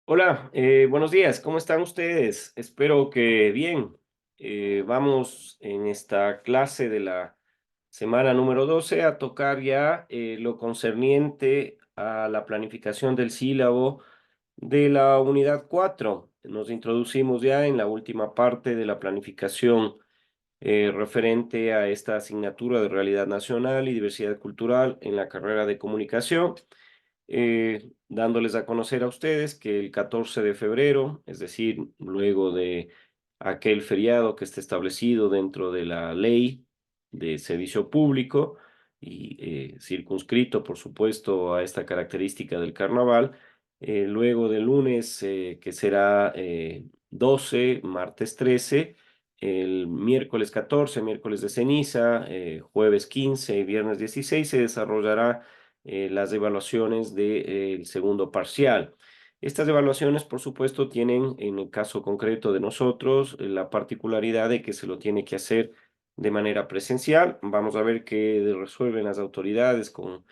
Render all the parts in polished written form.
Hola, buenos días, ¿cómo están ustedes? Espero que bien. Vamos en esta clase de la semana número 12 a tocar ya lo concerniente a la planificación del sílabo de la unidad 4. Nos introducimos ya en la última parte de la planificación referente a esta asignatura de realidad nacional y diversidad cultural en la carrera de comunicación, dándoles a conocer a ustedes que el 14 de febrero, es decir, luego de aquel feriado que está establecido dentro de la ley de servicio público y circunscrito, por supuesto, a esta característica del carnaval, luego del lunes, que será 12, martes 13, el miércoles 14, miércoles de ceniza, jueves 15 y viernes 16 se desarrollará las evaluaciones del segundo parcial. Estas evaluaciones, por supuesto, tienen, en el caso concreto de nosotros, la particularidad de que se lo tiene que hacer de manera presencial. Vamos a ver qué resuelven las autoridades con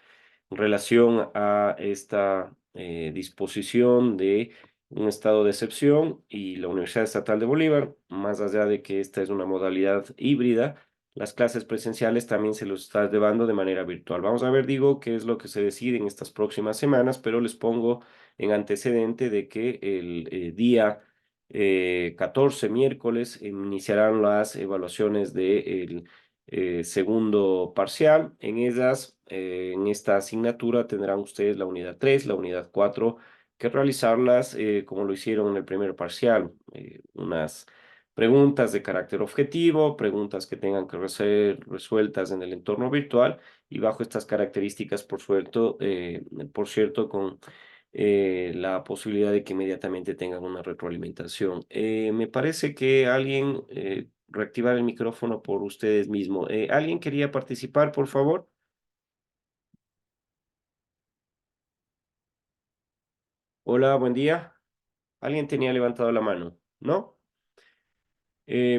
relación a esta disposición de un estado de excepción y la Universidad Estatal de Bolívar, más allá de que esta es una modalidad híbrida, las clases presenciales también se los está llevando de manera virtual. Vamos a ver, digo, qué es lo que se decide en estas próximas semanas, pero les pongo en antecedente de que el día 14, miércoles, iniciarán las evaluaciones del segundo parcial. En ellas, en esta asignatura tendrán ustedes la unidad 3, la unidad 4, que realizarlas como lo hicieron en el primer parcial. Unas preguntas de carácter objetivo, preguntas que tengan que ser resueltas en el entorno virtual y bajo estas características, por cierto, con la posibilidad de que inmediatamente tengan una retroalimentación. Me parece que alguien reactivar el micrófono por ustedes mismos. ¿Alguien quería participar, por favor? Hola, buen día. ¿Alguien tenía levantado la mano? ¿No?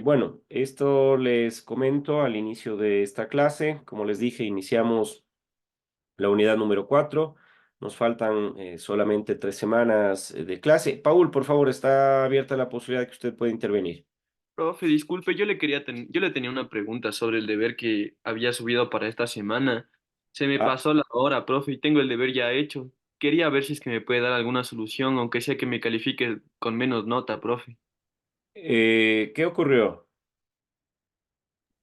Bueno, esto les comento al inicio de esta clase. Como les dije, iniciamos la unidad número 4. Nos faltan solamente 3 semanas de clase. Paul, por favor, está abierta la posibilidad de que usted pueda intervenir. Profe, disculpe, yo le tenía una pregunta sobre el deber que había subido para esta semana. Se me Ah, pasó la hora, profe, y tengo el deber ya hecho. Quería ver si es que me puede dar alguna solución, aunque sea que me califique con menos nota, profe. ¿qué ocurrió?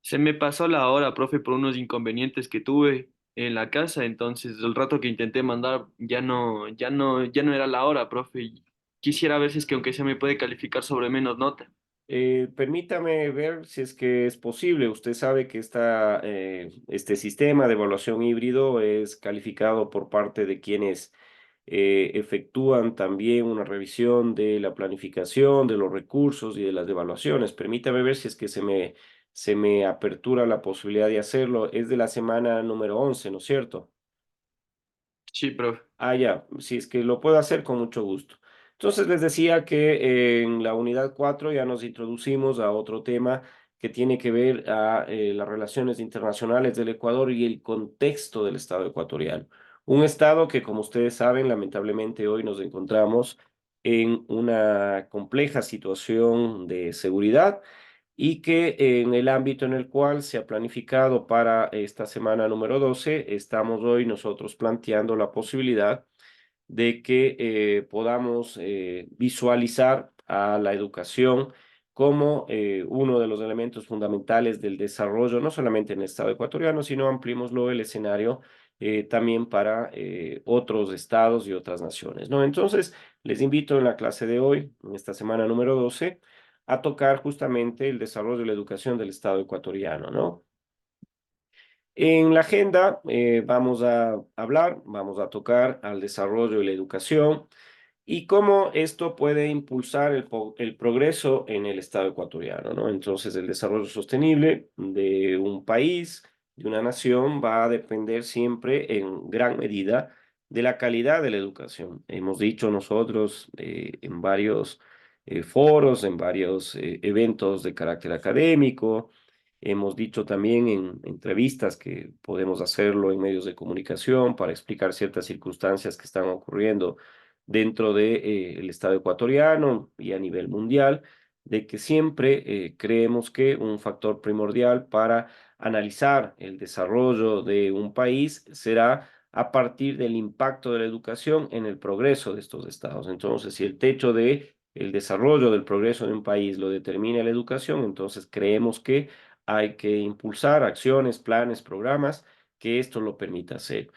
Se me pasó la hora, profe, por unos inconvenientes que tuve en la casa, entonces el rato que intenté mandar ya no era la hora, profe. Y quisiera ver si es que aunque sea me puede calificar sobre menos nota. Permítame ver si es que es posible. Usted sabe que este sistema de evaluación híbrido es calificado por parte de quienes efectúan también una revisión de la planificación, de los recursos y de las evaluaciones. Permítame ver si es que se me apertura la posibilidad de hacerlo. Es de la semana número 11, ¿no es cierto? Sí, profe. Ah, ya, si es que lo puedo hacer con mucho gusto. Entonces les decía que en la unidad 4 ya nos introducimos a otro tema que tiene que ver a las relaciones internacionales del Ecuador y el contexto del Estado ecuatoriano. Un Estado que, como ustedes saben, lamentablemente hoy nos encontramos en una compleja situación de seguridad y que en el ámbito en el cual se ha planificado para esta semana número 12, estamos hoy nosotros planteando la posibilidad de que podamos visualizar a la educación como uno de los elementos fundamentales del desarrollo, no solamente en el Estado ecuatoriano, sino ampliémoslo el escenario también para otros estados y otras naciones, ¿no? Entonces, les invito en la clase de hoy, en esta semana número 12, a tocar justamente el desarrollo de la educación del Estado ecuatoriano, ¿no? En la agenda vamos a hablar, vamos a tocar al desarrollo de la educación y cómo esto puede impulsar el progreso en el Estado ecuatoriano, ¿no? Entonces, el desarrollo sostenible de un país, de una nación, va a depender siempre en gran medida de la calidad de la educación. Hemos dicho nosotros en varios foros, en varios eventos de carácter académico, hemos dicho también en entrevistas que podemos hacerlo en medios de comunicación para explicar ciertas circunstancias que están ocurriendo dentro de, el Estado ecuatoriano y a nivel mundial, de que siempre creemos que un factor primordial para analizar el desarrollo de un país será a partir del impacto de la educación en el progreso de estos estados. Entonces, si el techo de el desarrollo del progreso de un país lo determina la educación, entonces creemos que hay que impulsar acciones, planes, programas que esto lo permita hacer.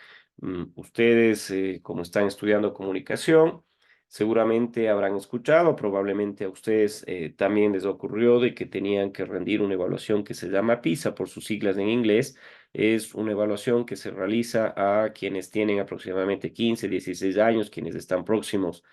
Ustedes, como están estudiando comunicación, seguramente habrán escuchado, probablemente a ustedes también les ocurrió de que tenían que rendir una evaluación que se llama PISA por sus siglas en inglés. Es una evaluación que se realiza a quienes tienen aproximadamente 15, 16 años, quienes están próximos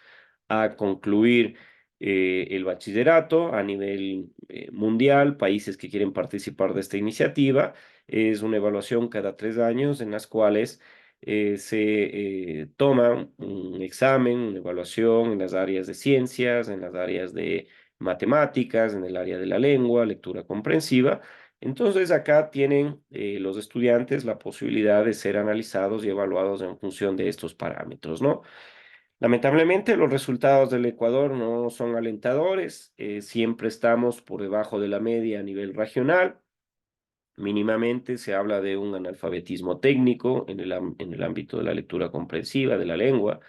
a concluir el bachillerato a nivel mundial, países que quieren participar de esta iniciativa. Es una evaluación cada 3 años en las cuales se toma un examen, una evaluación en las áreas de ciencias, en las áreas de matemáticas, en el área de la lengua, lectura comprensiva. Entonces acá tienen los estudiantes la posibilidad de ser analizados y evaluados en función de estos parámetros, ¿no? Lamentablemente, los resultados del Ecuador no son alentadores. Siempre estamos por debajo de la media a nivel regional. Mínimamente se habla de un analfabetismo técnico en en el ámbito de la lectura comprensiva, de la lengua.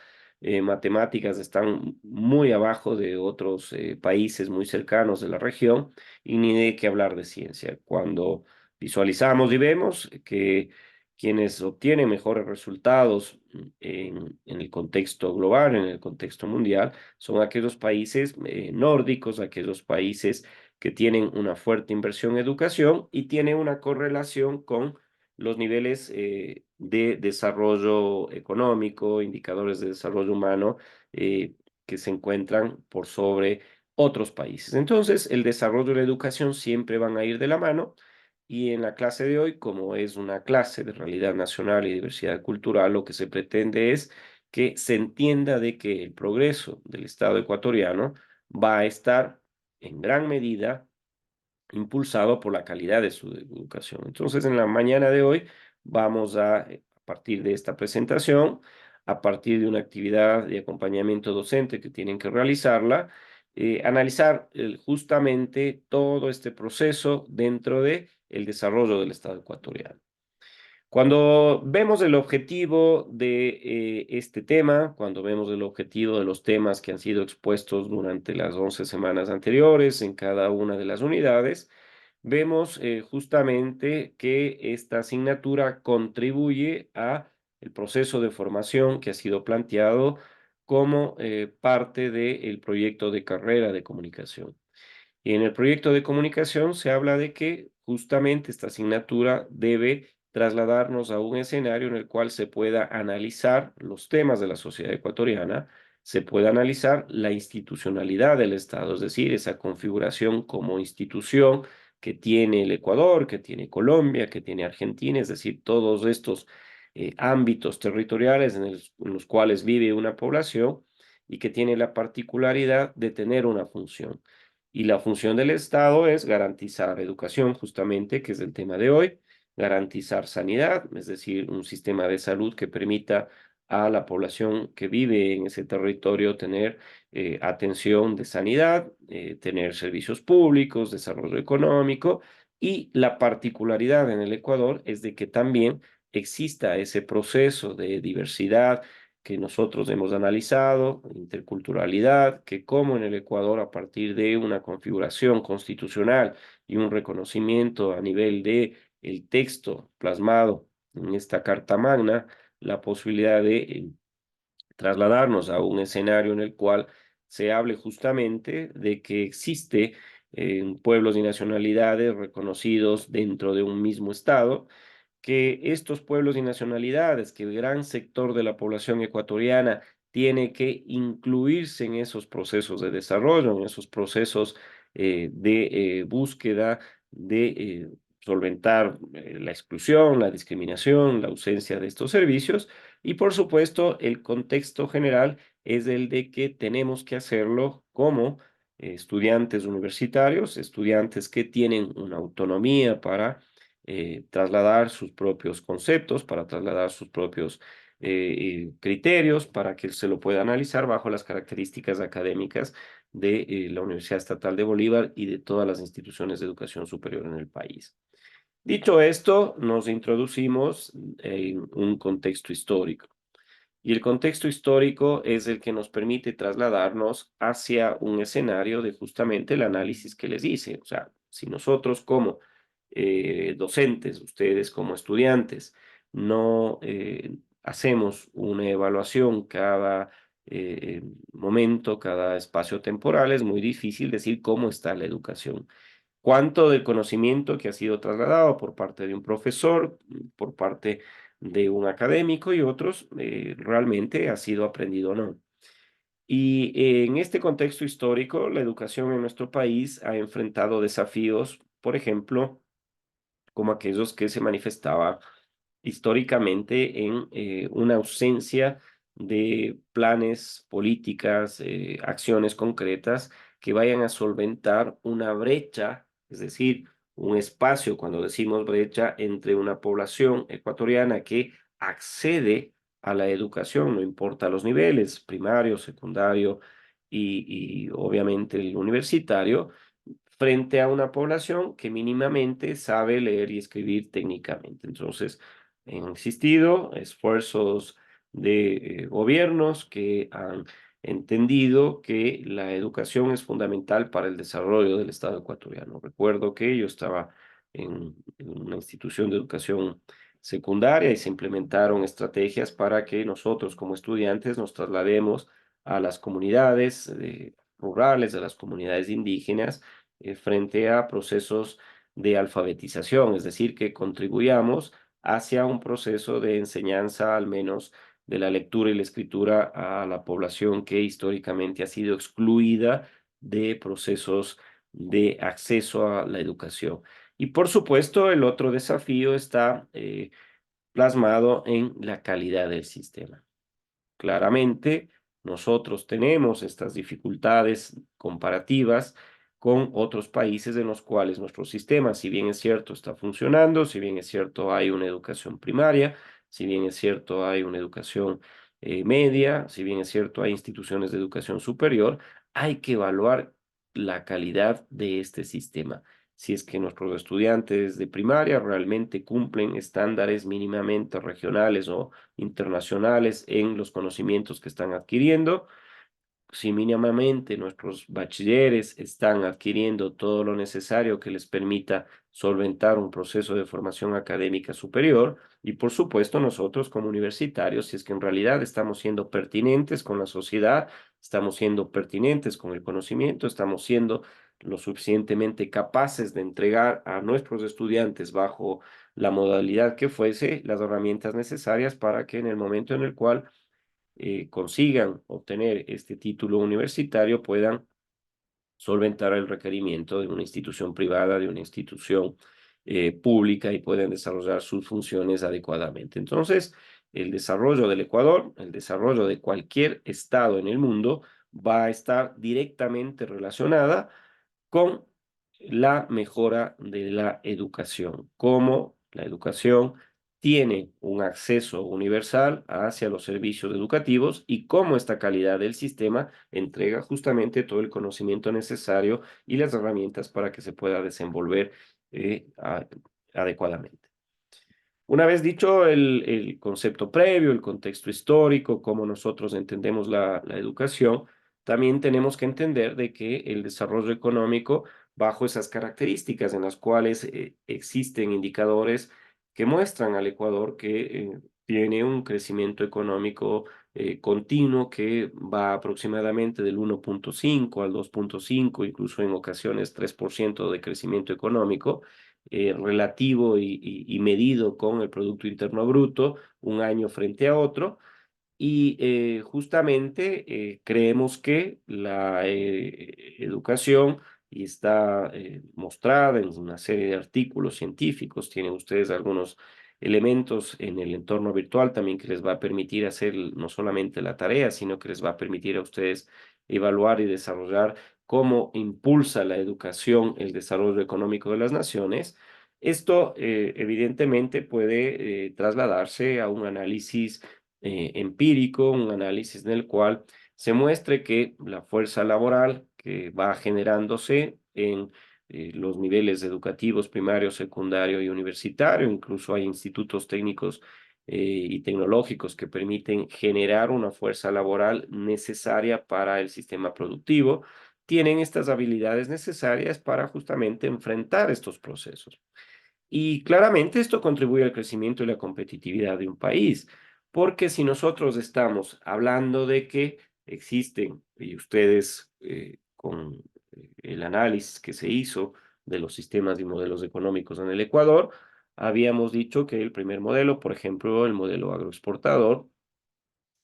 Matemáticas están muy abajo de otros países muy cercanos de la región y ni de qué hablar de ciencia. Cuando visualizamos y vemos que quienes obtienen mejores resultados en el contexto global, en el contexto mundial, son aquellos países nórdicos, aquellos países que tienen una fuerte inversión en educación y tiene una correlación con los niveles de desarrollo económico, indicadores de desarrollo humano que se encuentran por sobre otros países. Entonces, el desarrollo y la educación siempre van a ir de la mano y en la clase de hoy, como es una clase de realidad nacional y diversidad cultural, lo que se pretende es que se entienda de que el progreso del Estado ecuatoriano va a estar en gran medida impulsado por la calidad de su educación. Entonces, en la mañana de hoy vamos a partir de esta presentación, a partir de una actividad de acompañamiento docente que tienen que realizarla, analizar justamente todo este proceso dentro de el desarrollo del Estado ecuatoriano. Cuando vemos el objetivo de este tema, cuando vemos el objetivo de los temas que han sido expuestos durante las 11 semanas anteriores en cada una de las unidades, vemos justamente que esta asignatura contribuye a el proceso de formación que ha sido planteado como parte del proyecto de carrera de comunicación. Y en el proyecto de comunicación se habla de que justamente esta asignatura debe trasladarnos a un escenario en el cual se pueda analizar los temas de la sociedad ecuatoriana, se pueda analizar la institucionalidad del Estado, es decir, esa configuración como institución que tiene el Ecuador, que tiene Colombia, que tiene Argentina, es decir, todos estos ámbitos territoriales en los cuales vive una población y que tiene la particularidad de tener una función. Y la función del Estado es garantizar educación, justamente, que es el tema de hoy, garantizar sanidad, es decir, un sistema de salud que permita a la población que vive en ese territorio tener atención de sanidad, tener servicios públicos, desarrollo económico, y la particularidad en el Ecuador es de que también exista ese proceso de diversidad que nosotros hemos analizado, interculturalidad, que como en el Ecuador, a partir de una configuración constitucional y un reconocimiento a nivel de el texto plasmado en esta Carta Magna, la posibilidad de trasladarnos a un escenario en el cual se hable justamente de que existe pueblos y nacionalidades reconocidos dentro de un mismo Estado, que estos pueblos y nacionalidades, que el gran sector de la población ecuatoriana tiene que incluirse en esos procesos de desarrollo, en esos procesos de búsqueda de solventar la exclusión, la discriminación, la ausencia de estos servicios. Y por supuesto, el contexto general es el de que tenemos que hacerlo como estudiantes universitarios, estudiantes que tienen una autonomía para trasladar sus propios conceptos, para trasladar sus propios criterios para que se lo pueda analizar bajo las características académicas de la Universidad Estatal de Bolívar y de todas las instituciones de educación superior en el país. Dicho esto, nos introducimos en un contexto histórico. Y el contexto histórico es el que nos permite trasladarnos hacia un escenario de justamente el análisis que les hice. O sea, si nosotros como docentes, ustedes como estudiantes, no hacemos una evaluación cada momento, cada espacio temporal, es muy difícil decir cómo está la educación. Cuánto del conocimiento que ha sido trasladado por parte de un profesor, por parte de un académico y otros, realmente ha sido aprendido o no. Y en este contexto histórico, la educación en nuestro país ha enfrentado desafíos, por ejemplo, como aquellos que se manifestaba históricamente en una ausencia de planes, políticas, acciones concretas que vayan a solventar una brecha, es decir, un espacio, cuando decimos brecha, entre una población ecuatoriana que accede a la educación, no importa los niveles, primario, secundario y obviamente el universitario, frente a una población que mínimamente sabe leer y escribir técnicamente. Entonces, han existido esfuerzos de gobiernos que han entendido que la educación es fundamental para el desarrollo del Estado ecuatoriano. Recuerdo que yo estaba en una institución de educación secundaria y se implementaron estrategias para que nosotros como estudiantes nos traslademos a las comunidades rurales, a las comunidades indígenas, frente a procesos de alfabetización, es decir, que contribuyamos hacia un proceso de enseñanza, al menos de la lectura y la escritura, a la población que históricamente ha sido excluida de procesos de acceso a la educación. Y por supuesto, el otro desafío está plasmado en la calidad del sistema. Claramente, nosotros tenemos estas dificultades comparativas con otros países en los cuales nuestro sistema, si bien es cierto, está funcionando, si bien es cierto, hay una educación primaria, si bien es cierto, hay una educación media, si bien es cierto, hay instituciones de educación superior, hay que evaluar la calidad de este sistema. Si es que nuestros estudiantes de primaria realmente cumplen estándares mínimamente regionales o internacionales en los conocimientos que están adquiriendo, si mínimamente nuestros bachilleres están adquiriendo todo lo necesario que les permita solventar un proceso de formación académica superior y por supuesto nosotros como universitarios, si es que en realidad estamos siendo pertinentes con la sociedad, estamos siendo pertinentes con el conocimiento, estamos siendo lo suficientemente capaces de entregar a nuestros estudiantes bajo la modalidad que fuese las herramientas necesarias para que en el momento en el cual consigan obtener este título universitario puedan solventar el requerimiento de una institución privada, de una institución pública y puedan desarrollar sus funciones adecuadamente. Entonces, el desarrollo del Ecuador, el desarrollo de cualquier estado en el mundo va a estar directamente relacionada con la mejora de la educación, cómo la educación tiene un acceso universal hacia los servicios educativos y cómo esta calidad del sistema entrega justamente todo el conocimiento necesario y las herramientas para que se pueda desenvolver adecuadamente. Una vez dicho el concepto previo, el contexto histórico, cómo nosotros entendemos la educación, también tenemos que entender de que el desarrollo económico, bajo esas características en las cuales existen indicadores que muestran al Ecuador que tiene un crecimiento económico continuo que va aproximadamente del 1,5 al 2,5, incluso en ocasiones 3% de crecimiento económico relativo y medido con el Producto Interno Bruto un año frente a otro. Y justamente creemos que la educación, y está mostrada en una serie de artículos científicos, tienen ustedes algunos elementos en el entorno virtual también que les va a permitir hacer no solamente la tarea, sino que les va a permitir a ustedes evaluar y desarrollar cómo impulsa la educación el desarrollo económico de las naciones. Esto evidentemente puede trasladarse a un análisis empírico, un análisis en el cual se muestre que la fuerza laboral que va generándose en los niveles educativos primario, secundario y universitario, incluso hay institutos técnicos y tecnológicos que permiten generar una fuerza laboral necesaria para el sistema productivo, tienen estas habilidades necesarias para justamente enfrentar estos procesos. Y claramente esto contribuye al crecimiento y la competitividad de un país, porque si nosotros estamos hablando de que existen, y ustedes con el análisis que se hizo de los sistemas y modelos económicos en el Ecuador, habíamos dicho que el primer modelo, por ejemplo, el modelo agroexportador,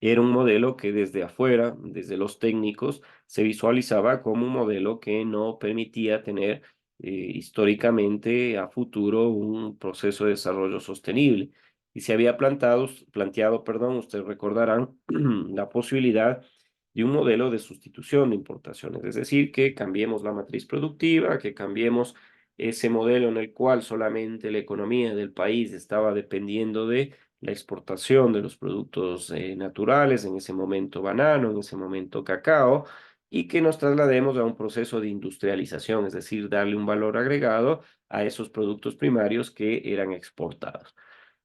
era un modelo que desde afuera, desde los técnicos, se visualizaba como un modelo que no permitía tener históricamente a futuro un proceso de desarrollo sostenible. Y se había planteado, perdón, ustedes recordarán, la posibilidad de un modelo de sustitución de importaciones, es decir, que cambiemos la matriz productiva, que cambiemos ese modelo en el cual solamente la economía del país estaba dependiendo de la exportación de los productos naturales, en ese momento banano, en ese momento cacao, y que nos traslademos a un proceso de industrialización, es decir, darle un valor agregado a esos productos primarios que eran exportados.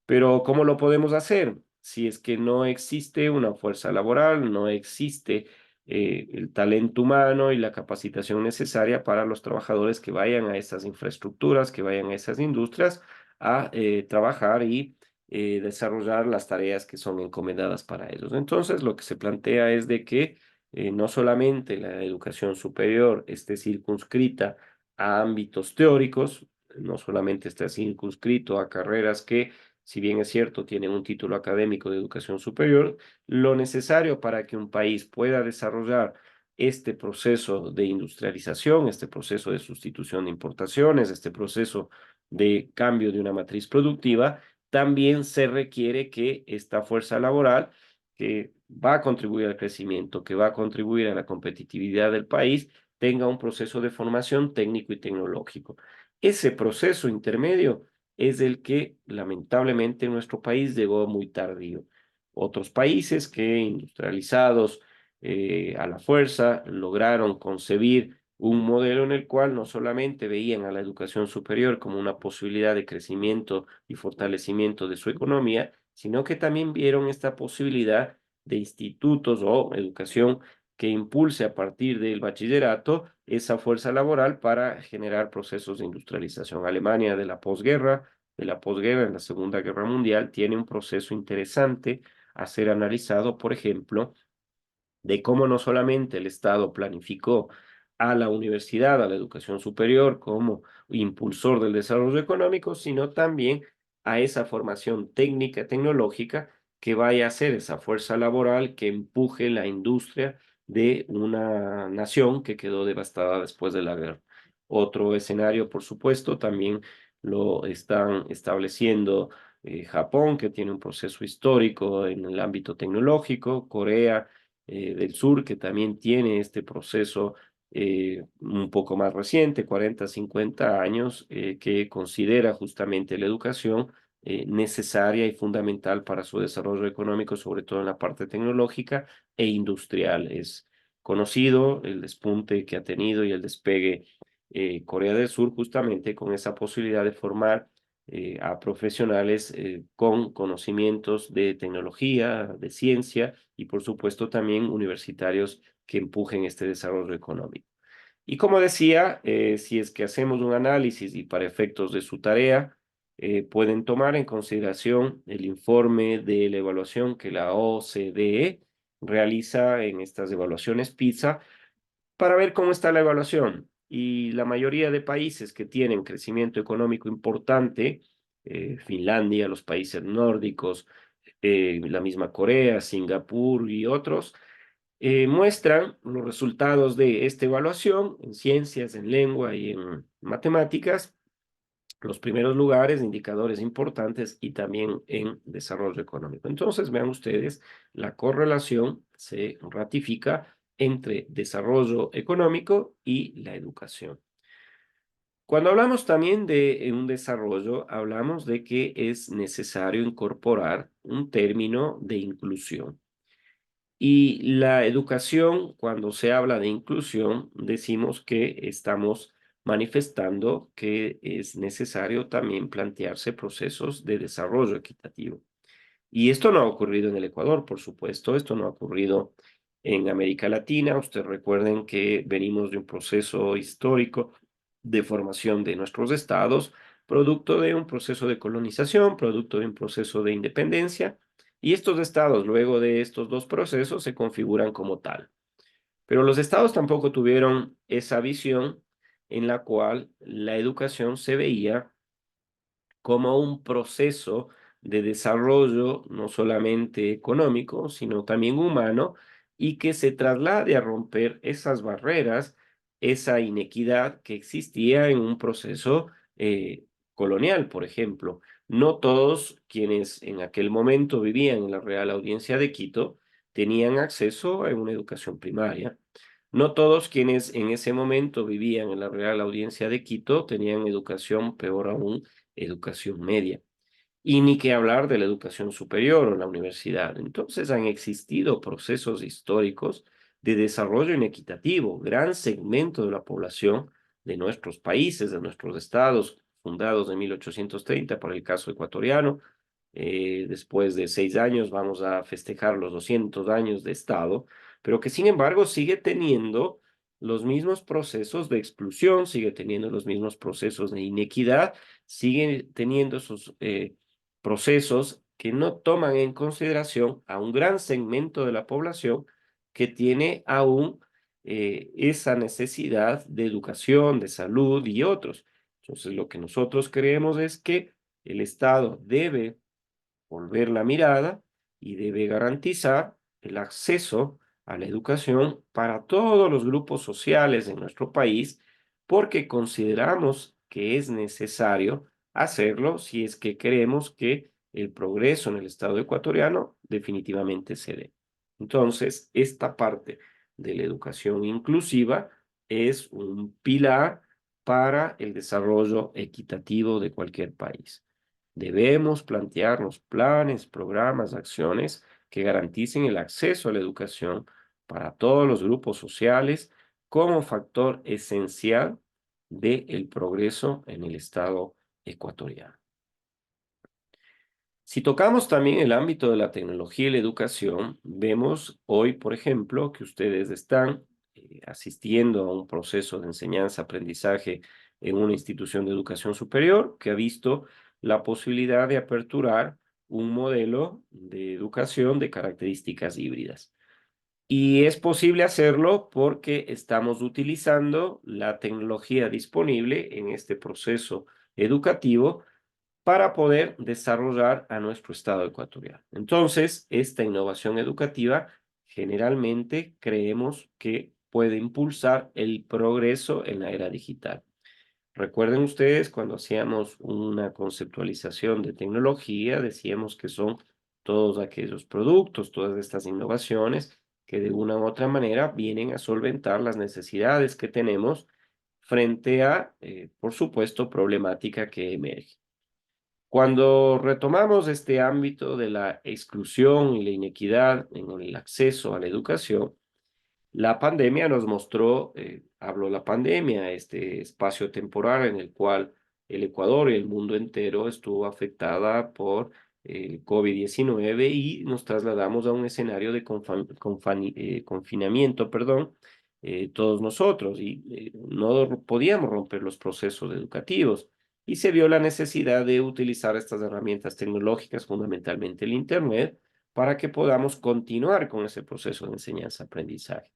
Pero ¿cómo lo podemos hacer? Si es que no existe una fuerza laboral, no existe el talento humano y la capacitación necesaria para los trabajadores que vayan a esas infraestructuras, que vayan a esas industrias a trabajar y desarrollar las tareas que son encomendadas para ellos. Entonces, lo que se plantea es de que no solamente la educación superior esté circunscrita a ámbitos teóricos, no solamente esté circunscrito a carreras que si bien es cierto, tienen un título académico de educación superior, lo necesario para que un país pueda desarrollar este proceso de industrialización, este proceso de sustitución de importaciones, este proceso de cambio de una matriz productiva, también se requiere que esta fuerza laboral que va a contribuir al crecimiento, que va a contribuir a la competitividad del país, tenga un proceso de formación técnico y tecnológico. Ese proceso intermedio es el que lamentablemente en nuestro país llegó muy tardío. Otros países que industrializados a la fuerza lograron concebir un modelo en el cual no solamente veían a la educación superior como una posibilidad de crecimiento y fortalecimiento de su economía, sino que también vieron esta posibilidad de institutos o educación que impulse a partir del bachillerato esa fuerza laboral para generar procesos de industrialización. Alemania de la posguerra en la Segunda Guerra Mundial, tiene un proceso interesante a ser analizado, por ejemplo, de cómo no solamente el Estado planificó a la universidad, a la educación superior como impulsor del desarrollo económico, sino también a esa formación técnica, tecnológica, que vaya a ser esa fuerza laboral que empuje la industria de una nación que quedó devastada después de la guerra. Otro escenario, por supuesto, también lo están estableciendo Japón, que tiene un proceso histórico en el ámbito tecnológico, Corea del Sur, que también tiene este proceso un poco más reciente, 40, 50 años, que considera justamente la educación necesaria y fundamental para su desarrollo económico, sobre todo en la parte tecnológica e industrial. Es conocido el despunte que ha tenido y el despegue Corea del Sur justamente con esa posibilidad de formar a profesionales con conocimientos de tecnología, de ciencia y por supuesto también universitarios que empujen este desarrollo económico. Y como decía, si es que hacemos un análisis y para efectos de su tarea, pueden tomar en consideración el informe de la evaluación que la OCDE realiza en estas evaluaciones PISA para ver cómo está la evaluación. Y la mayoría de países que tienen crecimiento económico importante, Finlandia, los países nórdicos, la misma Corea, Singapur y otros, muestran los resultados de esta evaluación en ciencias, en lengua y en matemáticas, los primeros lugares, indicadores importantes y también en desarrollo económico. Entonces, vean ustedes, la correlación se ratifica entre desarrollo económico y la educación. Cuando hablamos también de un desarrollo, hablamos de que es necesario incorporar un término de inclusión. Y la educación, cuando se habla de inclusión, decimos que estamos manifestando que es necesario también plantearse procesos de desarrollo equitativo. Y esto no ha ocurrido en el Ecuador, por supuesto, esto no ha ocurrido en América Latina. Ustedes recuerden que venimos de un proceso histórico de formación de nuestros estados, producto de un proceso de colonización, producto de un proceso de independencia, y estos estados, luego de estos dos procesos, se configuran como tal. Pero los estados tampoco tuvieron esa visión en la cual la educación se veía como un proceso de desarrollo no solamente económico, sino también humano, y que se traslade a romper esas barreras, esa inequidad que existía en un proceso colonial, por ejemplo. No todos quienes en aquel momento vivían en la Real Audiencia de Quito tenían acceso a una educación primaria. No todos quienes en ese momento vivían en la Real Audiencia de Quito tenían educación, peor aún, educación media. Y ni que hablar de la educación superior o la universidad. Entonces han existido procesos históricos de desarrollo inequitativo, gran segmento de la población de nuestros países, de nuestros estados, fundados en 1830, por el caso ecuatoriano. Después de 6 años vamos a festejar los 200 años de Estado, pero que sin embargo sigue teniendo los mismos procesos de exclusión, sigue teniendo los mismos procesos de inequidad, sigue teniendo esos procesos que no toman en consideración a un gran segmento de la población que tiene aún esa necesidad de educación, de salud y otros. Entonces, lo que nosotros creemos es que el Estado debe volver la mirada y debe garantizar el acceso a la educación para todos los grupos sociales en nuestro país, porque consideramos que es necesario hacerlo si es que queremos que el progreso en el Estado ecuatoriano definitivamente se dé. Entonces, esta parte de la educación inclusiva es un pilar para el desarrollo equitativo de cualquier país. Debemos plantearnos planes, programas, acciones que garanticen el acceso a la educación para todos los grupos sociales como factor esencial del progreso en el Estado ecuatoriano. Si tocamos también el ámbito de la tecnología y la educación, vemos hoy, por ejemplo, que ustedes están asistiendo a un proceso de enseñanza-aprendizaje en una institución de educación superior que ha visto la posibilidad de aperturar un modelo de educación de características híbridas. Y es posible hacerlo porque estamos utilizando la tecnología disponible en este proceso educativo para poder desarrollar a nuestro estado ecuatoriano. Entonces, esta innovación educativa generalmente creemos que puede impulsar el progreso en la era digital. Recuerden ustedes cuando hacíamos una conceptualización de tecnología, decíamos que son todos aquellos productos, todas estas innovaciones que de una u otra manera vienen a solventar las necesidades que tenemos frente a, por supuesto, problemática que emerge. Cuando retomamos este ámbito de la exclusión y la inequidad en el acceso a la educación, la pandemia nos mostró, hablo la pandemia, este espacio temporal en el cual el Ecuador y el mundo entero estuvo afectada por el COVID-19 y nos trasladamos a un escenario de confinamiento, perdón, todos nosotros y no podíamos romper los procesos educativos y se vio la necesidad de utilizar estas herramientas tecnológicas, fundamentalmente el Internet, para que podamos continuar con ese proceso de enseñanza-aprendizaje.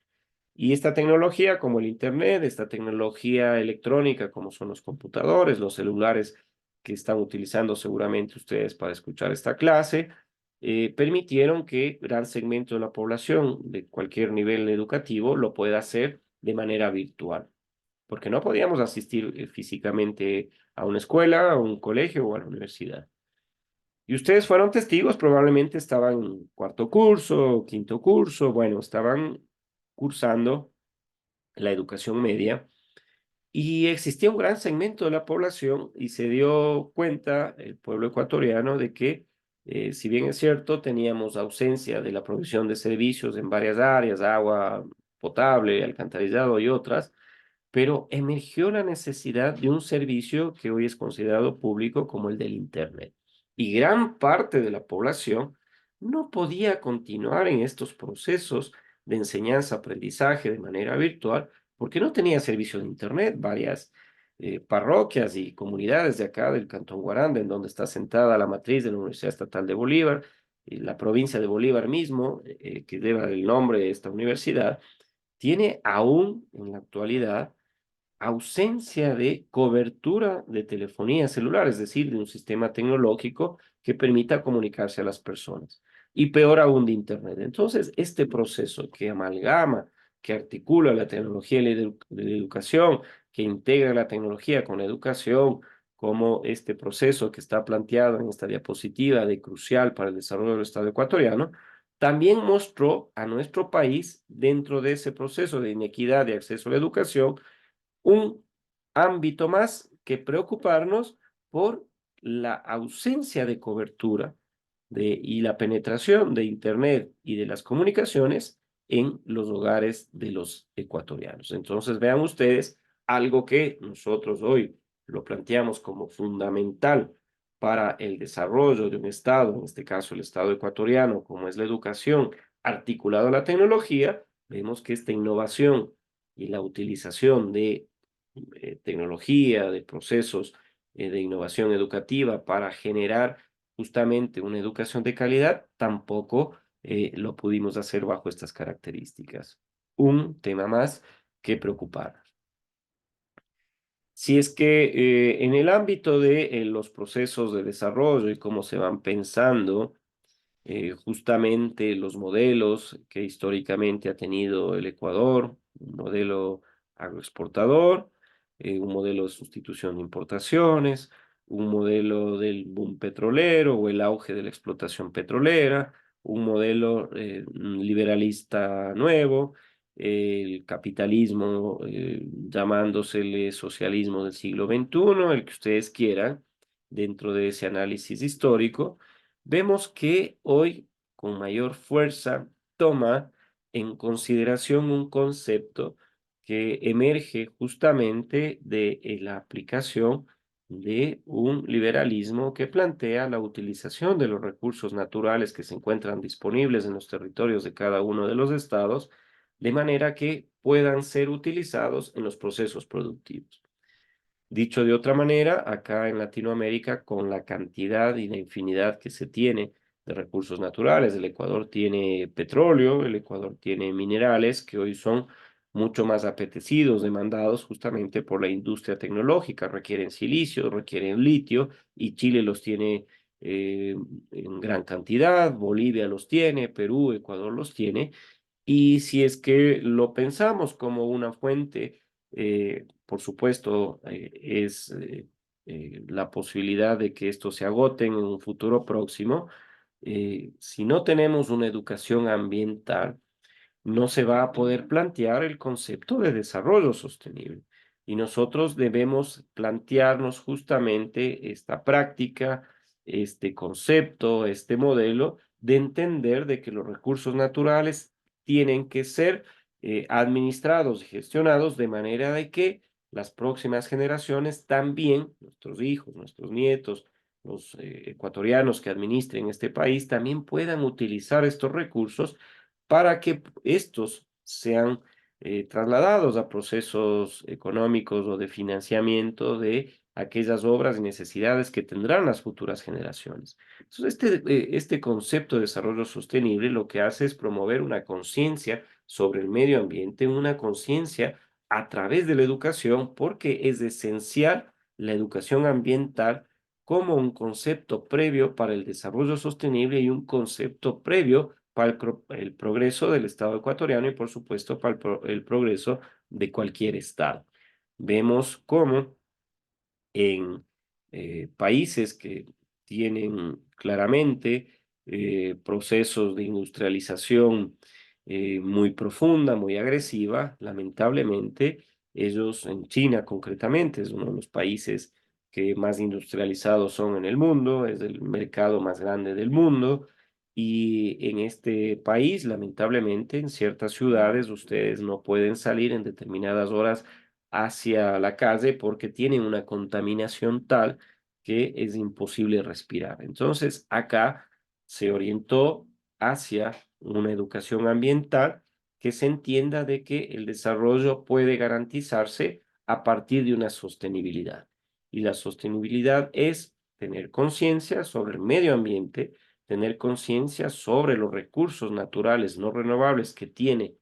Y esta tecnología como el Internet, esta tecnología electrónica como son los computadores, los celulares que están utilizando seguramente ustedes para escuchar esta clase, permitieron que gran segmento de la población de cualquier nivel educativo lo pueda hacer de manera virtual, porque no podíamos asistir físicamente a una escuela, a un colegio o a la universidad. Y ustedes fueron testigos, probablemente estaban en cuarto curso, quinto curso, bueno, estaban cursando la educación media Y existía un gran segmento de la población y se dio cuenta el pueblo ecuatoriano de que, si bien es cierto, teníamos ausencia de la provisión de servicios en varias áreas, agua potable, alcantarillado y otras, pero emergió la necesidad de un servicio que hoy es considerado público como el del Internet. Y gran parte de la población no podía continuar en estos procesos de enseñanza-aprendizaje de manera virtual porque no tenía servicio de Internet. Varias parroquias y comunidades de acá del Cantón Guaranda, en donde está sentada la matriz de la Universidad Estatal de Bolívar, y la provincia de Bolívar mismo, que lleva el nombre de esta universidad, tiene aún en la actualidad ausencia de cobertura de telefonía celular, es decir, de un sistema tecnológico que permita comunicarse a las personas. Y peor aún de Internet. Entonces, este proceso que amalgama, que articula la tecnología y la educación, que integra la tecnología con la educación, como este proceso que está planteado en esta diapositiva de crucial para el desarrollo del Estado ecuatoriano, también mostró a nuestro país, dentro de ese proceso de inequidad de acceso a la educación, un ámbito más que preocuparnos por la ausencia de cobertura y la penetración de Internet y de las comunicaciones en los hogares de los ecuatorianos. Entonces, vean ustedes algo que nosotros hoy lo planteamos como fundamental para el desarrollo de un Estado, en este caso el Estado ecuatoriano, como es la educación articulada a la tecnología. Vemos que esta innovación y la utilización de tecnología, de procesos de innovación educativa para generar justamente una educación de calidad, tampoco lo pudimos hacer bajo estas características. Un tema más que preocupar. Si es que en el ámbito de los procesos de desarrollo y cómo se van pensando justamente los modelos que históricamente ha tenido el Ecuador, un modelo agroexportador, un modelo de sustitución de importaciones, un modelo del boom petrolero o el auge de la explotación petrolera, un modelo liberalista nuevo, el capitalismo llamándosele socialismo del siglo XXI, el que ustedes quieran, dentro de ese análisis histórico. Vemos que hoy con mayor fuerza toma en consideración un concepto que emerge justamente de la aplicación de un liberalismo que plantea la utilización de los recursos naturales que se encuentran disponibles en los territorios de cada uno de los estados, de manera que puedan ser utilizados en los procesos productivos. Dicho de otra manera, acá en Latinoamérica, con la cantidad y la infinidad que se tiene de recursos naturales, el Ecuador tiene petróleo, el Ecuador tiene minerales que hoy son mucho más apetecidos, demandados justamente por la industria tecnológica, requieren silicio, requieren litio, y Chile los tiene en gran cantidad, Bolivia los tiene, Perú, Ecuador los tiene, y si es que lo pensamos como una fuente, por supuesto, es la posibilidad de que esto se agoten en un futuro próximo. Si no tenemos una educación ambiental, no se va a poder plantear el concepto de desarrollo sostenible. Y nosotros debemos plantearnos justamente esta práctica, este concepto, este modelo de entender de que los recursos naturales tienen que ser administrados y gestionados de manera de que las próximas generaciones también, nuestros hijos, nuestros nietos, los ecuatorianos que administren este país, también puedan utilizar estos recursos para que estos sean trasladados a procesos económicos o de financiamiento de aquellas obras y necesidades que tendrán las futuras generaciones. Entonces, este concepto de desarrollo sostenible lo que hace es promover una conciencia sobre el medio ambiente, una conciencia a través de la educación, porque es esencial la educación ambiental como un concepto previo para el desarrollo sostenible y un concepto previo para el progreso del Estado ecuatoriano y, por supuesto, para el progreso de cualquier Estado. Vemos cómo en países que tienen claramente procesos de industrialización muy profunda, muy agresiva, lamentablemente, Ellos, en China concretamente, es uno de los países que más industrializados son en el mundo, es el mercado más grande del mundo. Y en este país, lamentablemente, en ciertas ciudades, ustedes no pueden salir en determinadas horas hacia la calle porque tienen una contaminación tal que es imposible respirar. Entonces, acá se orientó hacia una educación ambiental que se entienda de que el desarrollo puede garantizarse a partir de una sostenibilidad. Y la sostenibilidad es tener conciencia sobre el medio ambiente, tener conciencia sobre los recursos naturales no renovables que tiene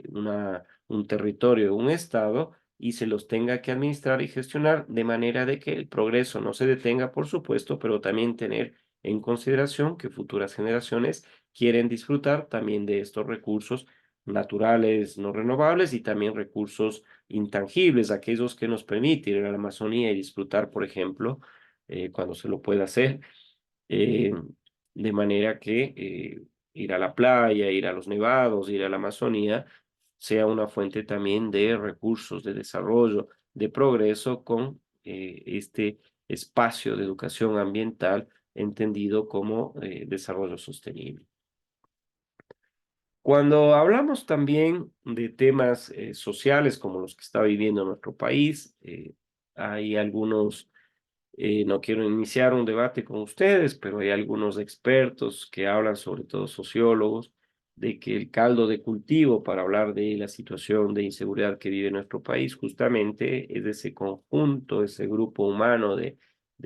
un territorio, un estado, y se los tenga que administrar y gestionar de manera de que el progreso no se detenga, por supuesto, pero también tener en consideración que futuras generaciones quieren disfrutar también de estos recursos naturales no renovables y también recursos intangibles, aquellos que nos permiten ir a la Amazonía y disfrutar, por ejemplo, cuando se lo pueda hacer, eh, de manera que ir a la playa, ir a los nevados, ir a la Amazonía, sea una fuente también de recursos, de desarrollo, de progreso con este espacio de educación ambiental entendido como desarrollo sostenible. Cuando hablamos también de temas sociales como los que está viviendo nuestro país, hay algunos no quiero iniciar un debate con ustedes, pero hay algunos expertos que hablan, sobre todo sociólogos, de que el caldo de cultivo para hablar de la situación de inseguridad que vive nuestro país justamente es de ese conjunto, ese grupo humano de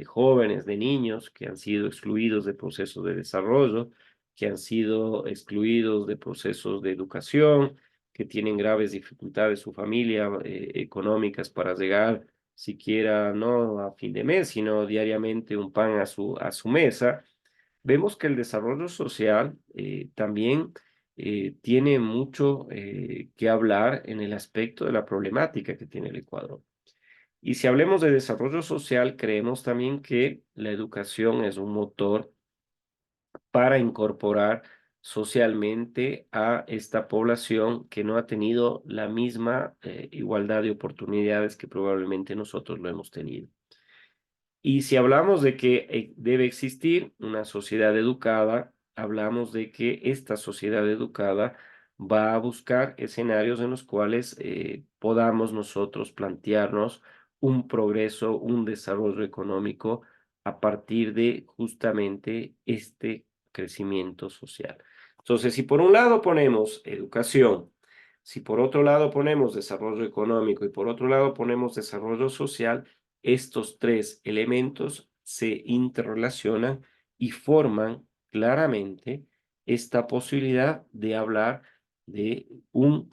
jóvenes, de niños que han sido excluidos de procesos de desarrollo, que han sido excluidos de procesos de educación, que tienen graves dificultades su familia económicas para llegar siquiera no a fin de mes, sino diariamente un pan a su mesa. Vemos que el desarrollo social también tiene mucho que hablar en el aspecto de la problemática que tiene el Ecuador. Y si hablemos de desarrollo social, creemos también que la educación es un motor para incorporar socialmente a esta población que no ha tenido la misma igualdad de oportunidades que probablemente nosotros lo hemos tenido. Y si hablamos de que debe existir una sociedad educada, hablamos de que esta sociedad educada va a buscar escenarios en los cuales podamos nosotros plantearnos un progreso, un desarrollo económico a partir de justamente este crecimiento social. Entonces, si por un lado ponemos educación, si por otro lado ponemos desarrollo económico y por otro lado ponemos desarrollo social, estos tres elementos se interrelacionan y forman claramente esta posibilidad de hablar de un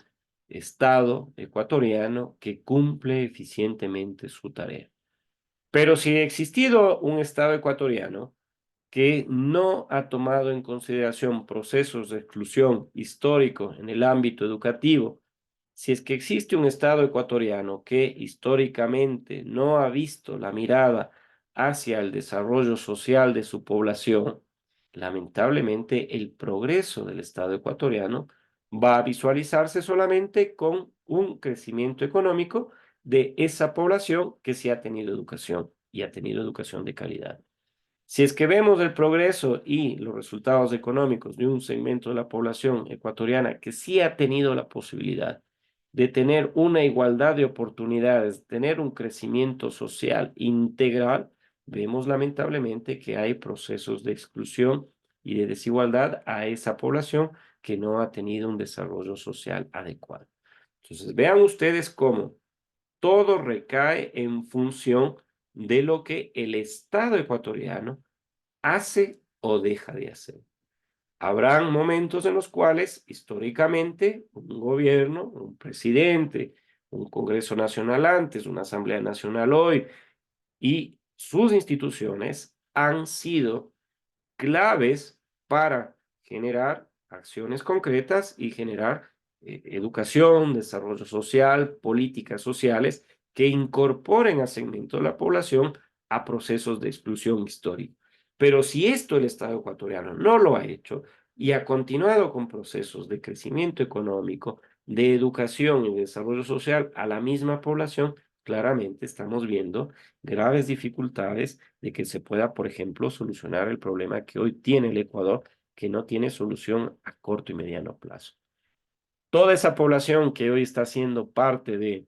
Estado ecuatoriano que cumple eficientemente su tarea. Pero si ha existido un Estado ecuatoriano que no ha tomado en consideración procesos de exclusión histórico en el ámbito educativo, si es que existe un Estado ecuatoriano que históricamente no ha visto la mirada hacia el desarrollo social de su población, lamentablemente el progreso del Estado ecuatoriano va a visualizarse solamente con un crecimiento económico de esa población que sí ha tenido educación y ha tenido educación de calidad. Si es que vemos el progreso y los resultados económicos de un segmento de la población ecuatoriana que sí ha tenido la posibilidad de tener una igualdad de oportunidades, tener un crecimiento social integral, vemos lamentablemente que hay procesos de exclusión y de desigualdad a esa población que no ha tenido un desarrollo social adecuado. Entonces, vean ustedes cómo todo recae en función de lo que el Estado ecuatoriano hace o deja de hacer. Habrán momentos en los cuales históricamente un gobierno, un presidente, un Congreso Nacional antes, una Asamblea Nacional hoy y sus instituciones han sido claves para generar acciones concretas y generar educación, desarrollo social, políticas sociales que incorporen a segmentos de la población a procesos de exclusión histórica. Pero si esto el Estado ecuatoriano no lo ha hecho, y ha continuado con procesos de crecimiento económico, de educación y de desarrollo social a la misma población, claramente estamos viendo graves dificultades de que se pueda, por ejemplo, solucionar el problema que hoy tiene el Ecuador, que no tiene solución a corto y mediano plazo. Toda esa población que hoy está siendo parte de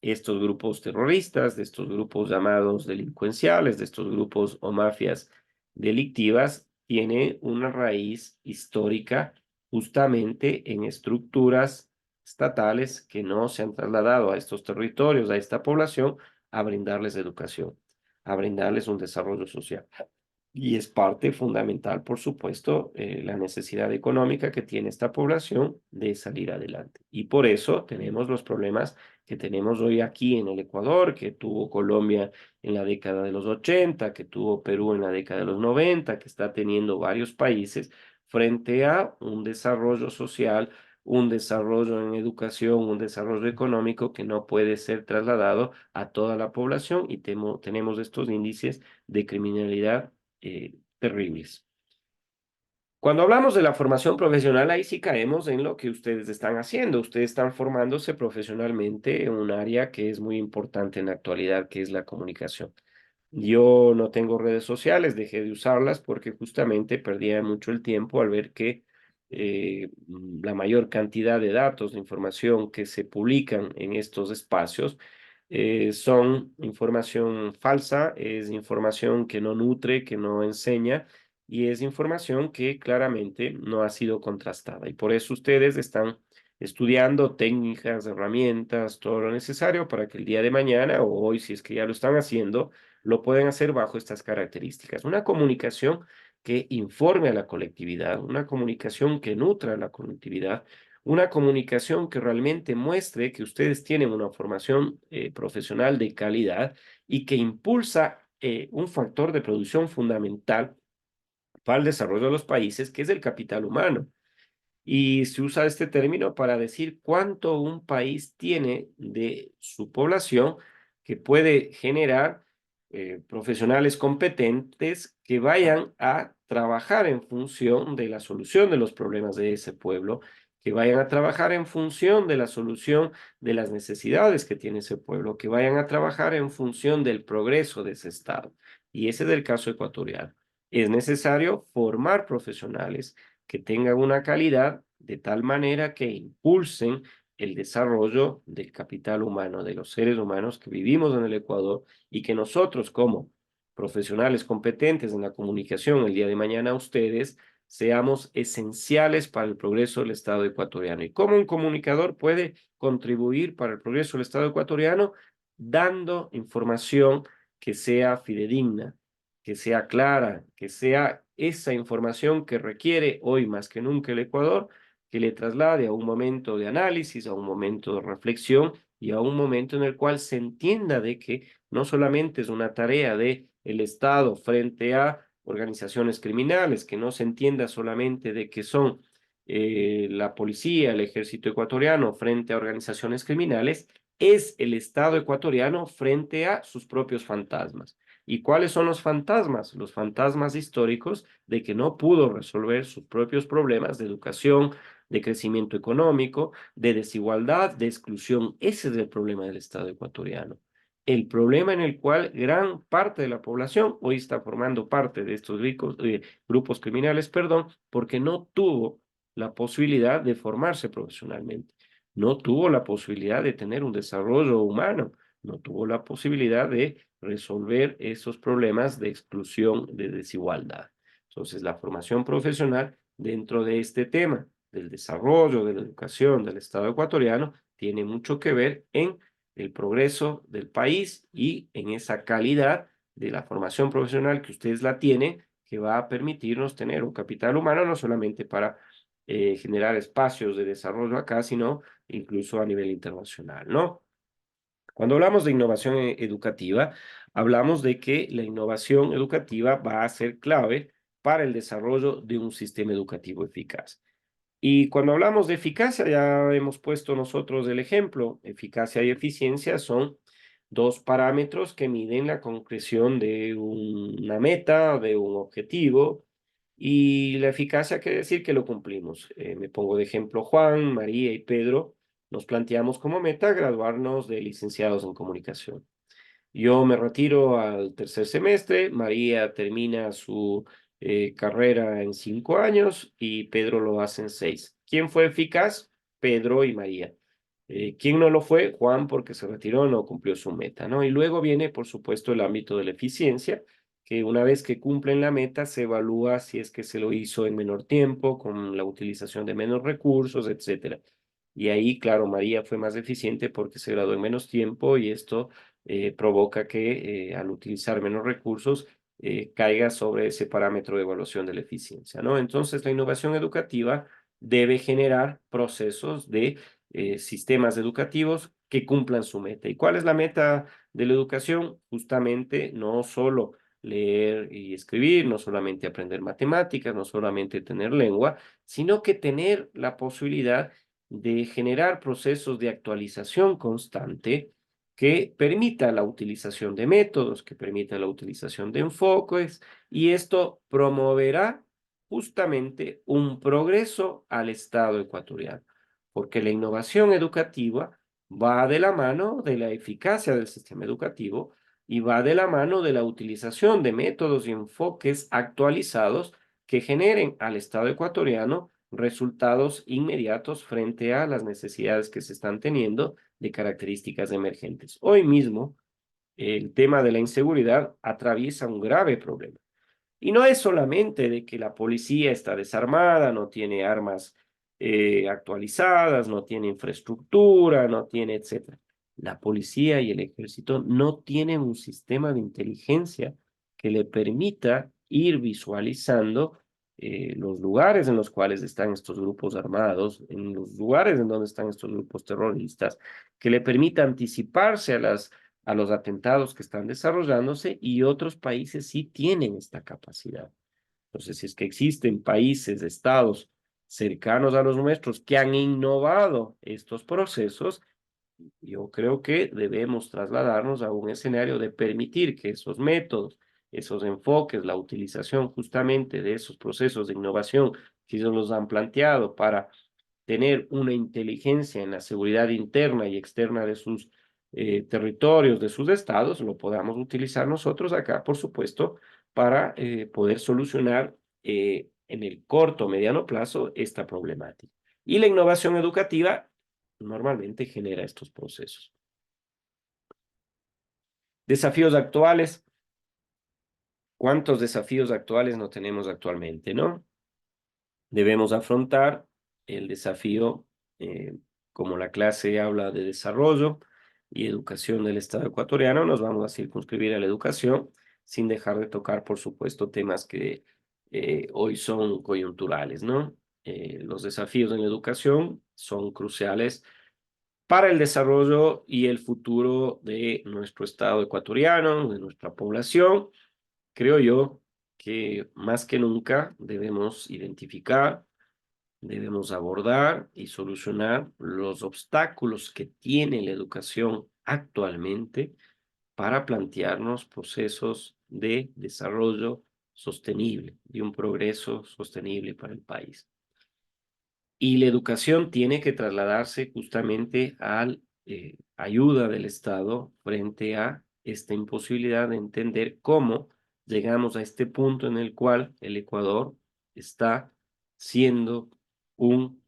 estos grupos terroristas, de estos grupos llamados delincuenciales, de estos grupos o mafias delictivas, tiene una raíz histórica justamente en estructuras estatales que no se han trasladado a estos territorios, a esta población, a brindarles educación, a brindarles un desarrollo social. Y es parte fundamental, por supuesto, la necesidad económica que tiene esta población de salir adelante. Y por eso tenemos los problemas que tenemos hoy aquí en el Ecuador, que tuvo Colombia en la década de los 80, que tuvo Perú en la década de los 90, que está teniendo varios países frente a un desarrollo social, un desarrollo en educación, un desarrollo económico que no puede ser trasladado a toda la población y tenemos estos índices de criminalidad terribles. Cuando hablamos de la formación profesional, ahí sí caemos en lo que ustedes están haciendo. Ustedes están formándose profesionalmente en un área que es muy importante en la actualidad, que es la comunicación. Yo no tengo redes sociales, dejé de usarlas porque justamente perdía mucho el tiempo al ver que la mayor cantidad de datos, de información que se publican en estos espacios son información falsa, es información que no nutre, que no enseña y es información que claramente no ha sido contrastada. Y por eso ustedes están estudiando técnicas, herramientas, todo lo necesario para que el día de mañana o hoy, si es que ya lo están haciendo, lo pueden hacer bajo estas características. Una comunicación que informe a la colectividad, una comunicación que nutra a la colectividad, una comunicación que realmente muestre que ustedes tienen una formación profesional de calidad y que impulsa un factor de producción fundamental para el desarrollo de los países, que es el capital humano. Y se usa este término para decir cuánto un país tiene de su población que puede generar profesionales competentes que vayan a trabajar en función de la solución de los problemas de ese pueblo, que vayan a trabajar en función de la solución de las necesidades que tiene ese pueblo, que vayan a trabajar en función del progreso de ese estado. Y ese es el caso ecuatoriano. Es necesario formar profesionales que tengan una calidad de tal manera que impulsen el desarrollo del capital humano, de los seres humanos que vivimos en el Ecuador y que nosotros como profesionales competentes en la comunicación el día de mañana ustedes seamos esenciales para el progreso del Estado ecuatoriano. ¿Y cómo un comunicador puede contribuir para el progreso del Estado ecuatoriano? Dando información que sea fidedigna, que sea clara, que sea esa información que requiere hoy más que nunca el Ecuador, que le traslade a un momento de análisis, a un momento de reflexión y a un momento en el cual se entienda de que no solamente es una tarea de el Estado frente a organizaciones criminales, que no se entienda solamente de que son la policía, el ejército ecuatoriano frente a organizaciones criminales, es el Estado ecuatoriano frente a sus propios fantasmas. ¿Y cuáles son los fantasmas? Los fantasmas históricos de que no pudo resolver sus propios problemas de educación, de crecimiento económico, de desigualdad, de exclusión. Ese es el problema del Estado ecuatoriano. El problema en el cual gran parte de la población hoy está formando parte de estos grupos criminales, perdón, porque no tuvo la posibilidad de formarse profesionalmente, no tuvo la posibilidad de tener un desarrollo humano, no tuvo la posibilidad de resolver esos problemas de exclusión, de desigualdad. Entonces, la formación profesional dentro de este tema del desarrollo, de la educación del Estado ecuatoriano, tiene mucho que ver en el progreso del país y en esa calidad de la formación profesional que ustedes la tienen, que va a permitirnos tener un capital humano no solamente para generar espacios de desarrollo acá, sino incluso a nivel internacional, ¿no? Cuando hablamos de innovación educativa, hablamos de que la innovación educativa va a ser clave para el desarrollo de un sistema educativo eficaz. Y cuando hablamos de eficacia, ya hemos puesto nosotros el ejemplo. Eficacia y eficiencia son dos parámetros que miden la concreción de una meta, de un objetivo, Y la eficacia quiere decir que lo cumplimos. Me pongo de ejemplo Juan, María y Pedro. Nos planteamos como meta graduarnos de licenciados en comunicación. Yo me retiro al tercer semestre, María termina su carrera en 5 años y Pedro lo hace en 6. ¿Quién fue eficaz? Pedro y María. ¿Quién no lo fue? Juan, porque se retiró, no cumplió su meta, ¿no? Y luego viene, por supuesto, el ámbito de la eficiencia, que una vez que cumplen la meta, se evalúa si es que se lo hizo en menor tiempo, con la utilización de menos recursos, etcétera. Y ahí, claro, María fue más eficiente porque se graduó en menos tiempo y esto provoca que al utilizar menos recursos caiga sobre ese parámetro de evaluación de la eficiencia, ¿no? Entonces, la innovación educativa debe generar procesos de sistemas educativos que cumplan su meta. ¿Y cuál es la meta de la educación? Justamente no solo leer y escribir, no solamente aprender matemáticas, no solamente tener lengua, sino que tener la posibilidad de generar procesos de actualización constante que permita la utilización de métodos, que permita la utilización de enfoques, y esto promoverá justamente un progreso al Estado ecuatoriano, porque la innovación educativa va de la mano de la eficacia del sistema educativo y va de la mano de la utilización de métodos y enfoques actualizados que generen al Estado ecuatoriano resultados inmediatos frente a las necesidades que se están teniendo de características emergentes. Hoy mismo, el tema de la inseguridad atraviesa un grave problema. Y no es solamente de que la policía está desarmada, no tiene armas actualizadas, no tiene infraestructura, no tiene, etcétera. La policía y el ejército no tienen un sistema de inteligencia que le permita ir visualizando los lugares en los cuales están estos grupos armados, en los lugares en donde están estos grupos terroristas, que le permita anticiparse a los atentados que están desarrollándose y otros países sí tienen esta capacidad. Entonces, si es que existen países, estados cercanos a los nuestros que han innovado estos procesos, yo creo que debemos trasladarnos a un escenario de permitir que esos métodos, esos enfoques, la utilización justamente de esos procesos de innovación que ellos nos han planteado para tener una inteligencia en la seguridad interna y externa de sus territorios, de sus estados, lo podamos utilizar nosotros acá, por supuesto, para poder solucionar en el corto o mediano plazo esta problemática. Y la innovación educativa normalmente genera estos procesos. Desafíos actuales. ¿Cuántos desafíos actuales no tenemos actualmente, no? Debemos afrontar el desafío, como la clase habla de desarrollo y educación del Estado ecuatoriano, nos vamos a circunscribir a la educación sin dejar de tocar, por supuesto, temas que hoy son coyunturales, ¿no? Los desafíos en la educación son cruciales para el desarrollo y el futuro de nuestro Estado ecuatoriano, de nuestra población. Creo yo que más que nunca debemos identificar, debemos abordar y solucionar los obstáculos que tiene la educación actualmente para plantearnos procesos de desarrollo sostenible, de un progreso sostenible para el país. Y la educación tiene que trasladarse justamente a ayuda del Estado frente a esta imposibilidad de entender cómo llegamos a este punto en el cual el Ecuador está siendo un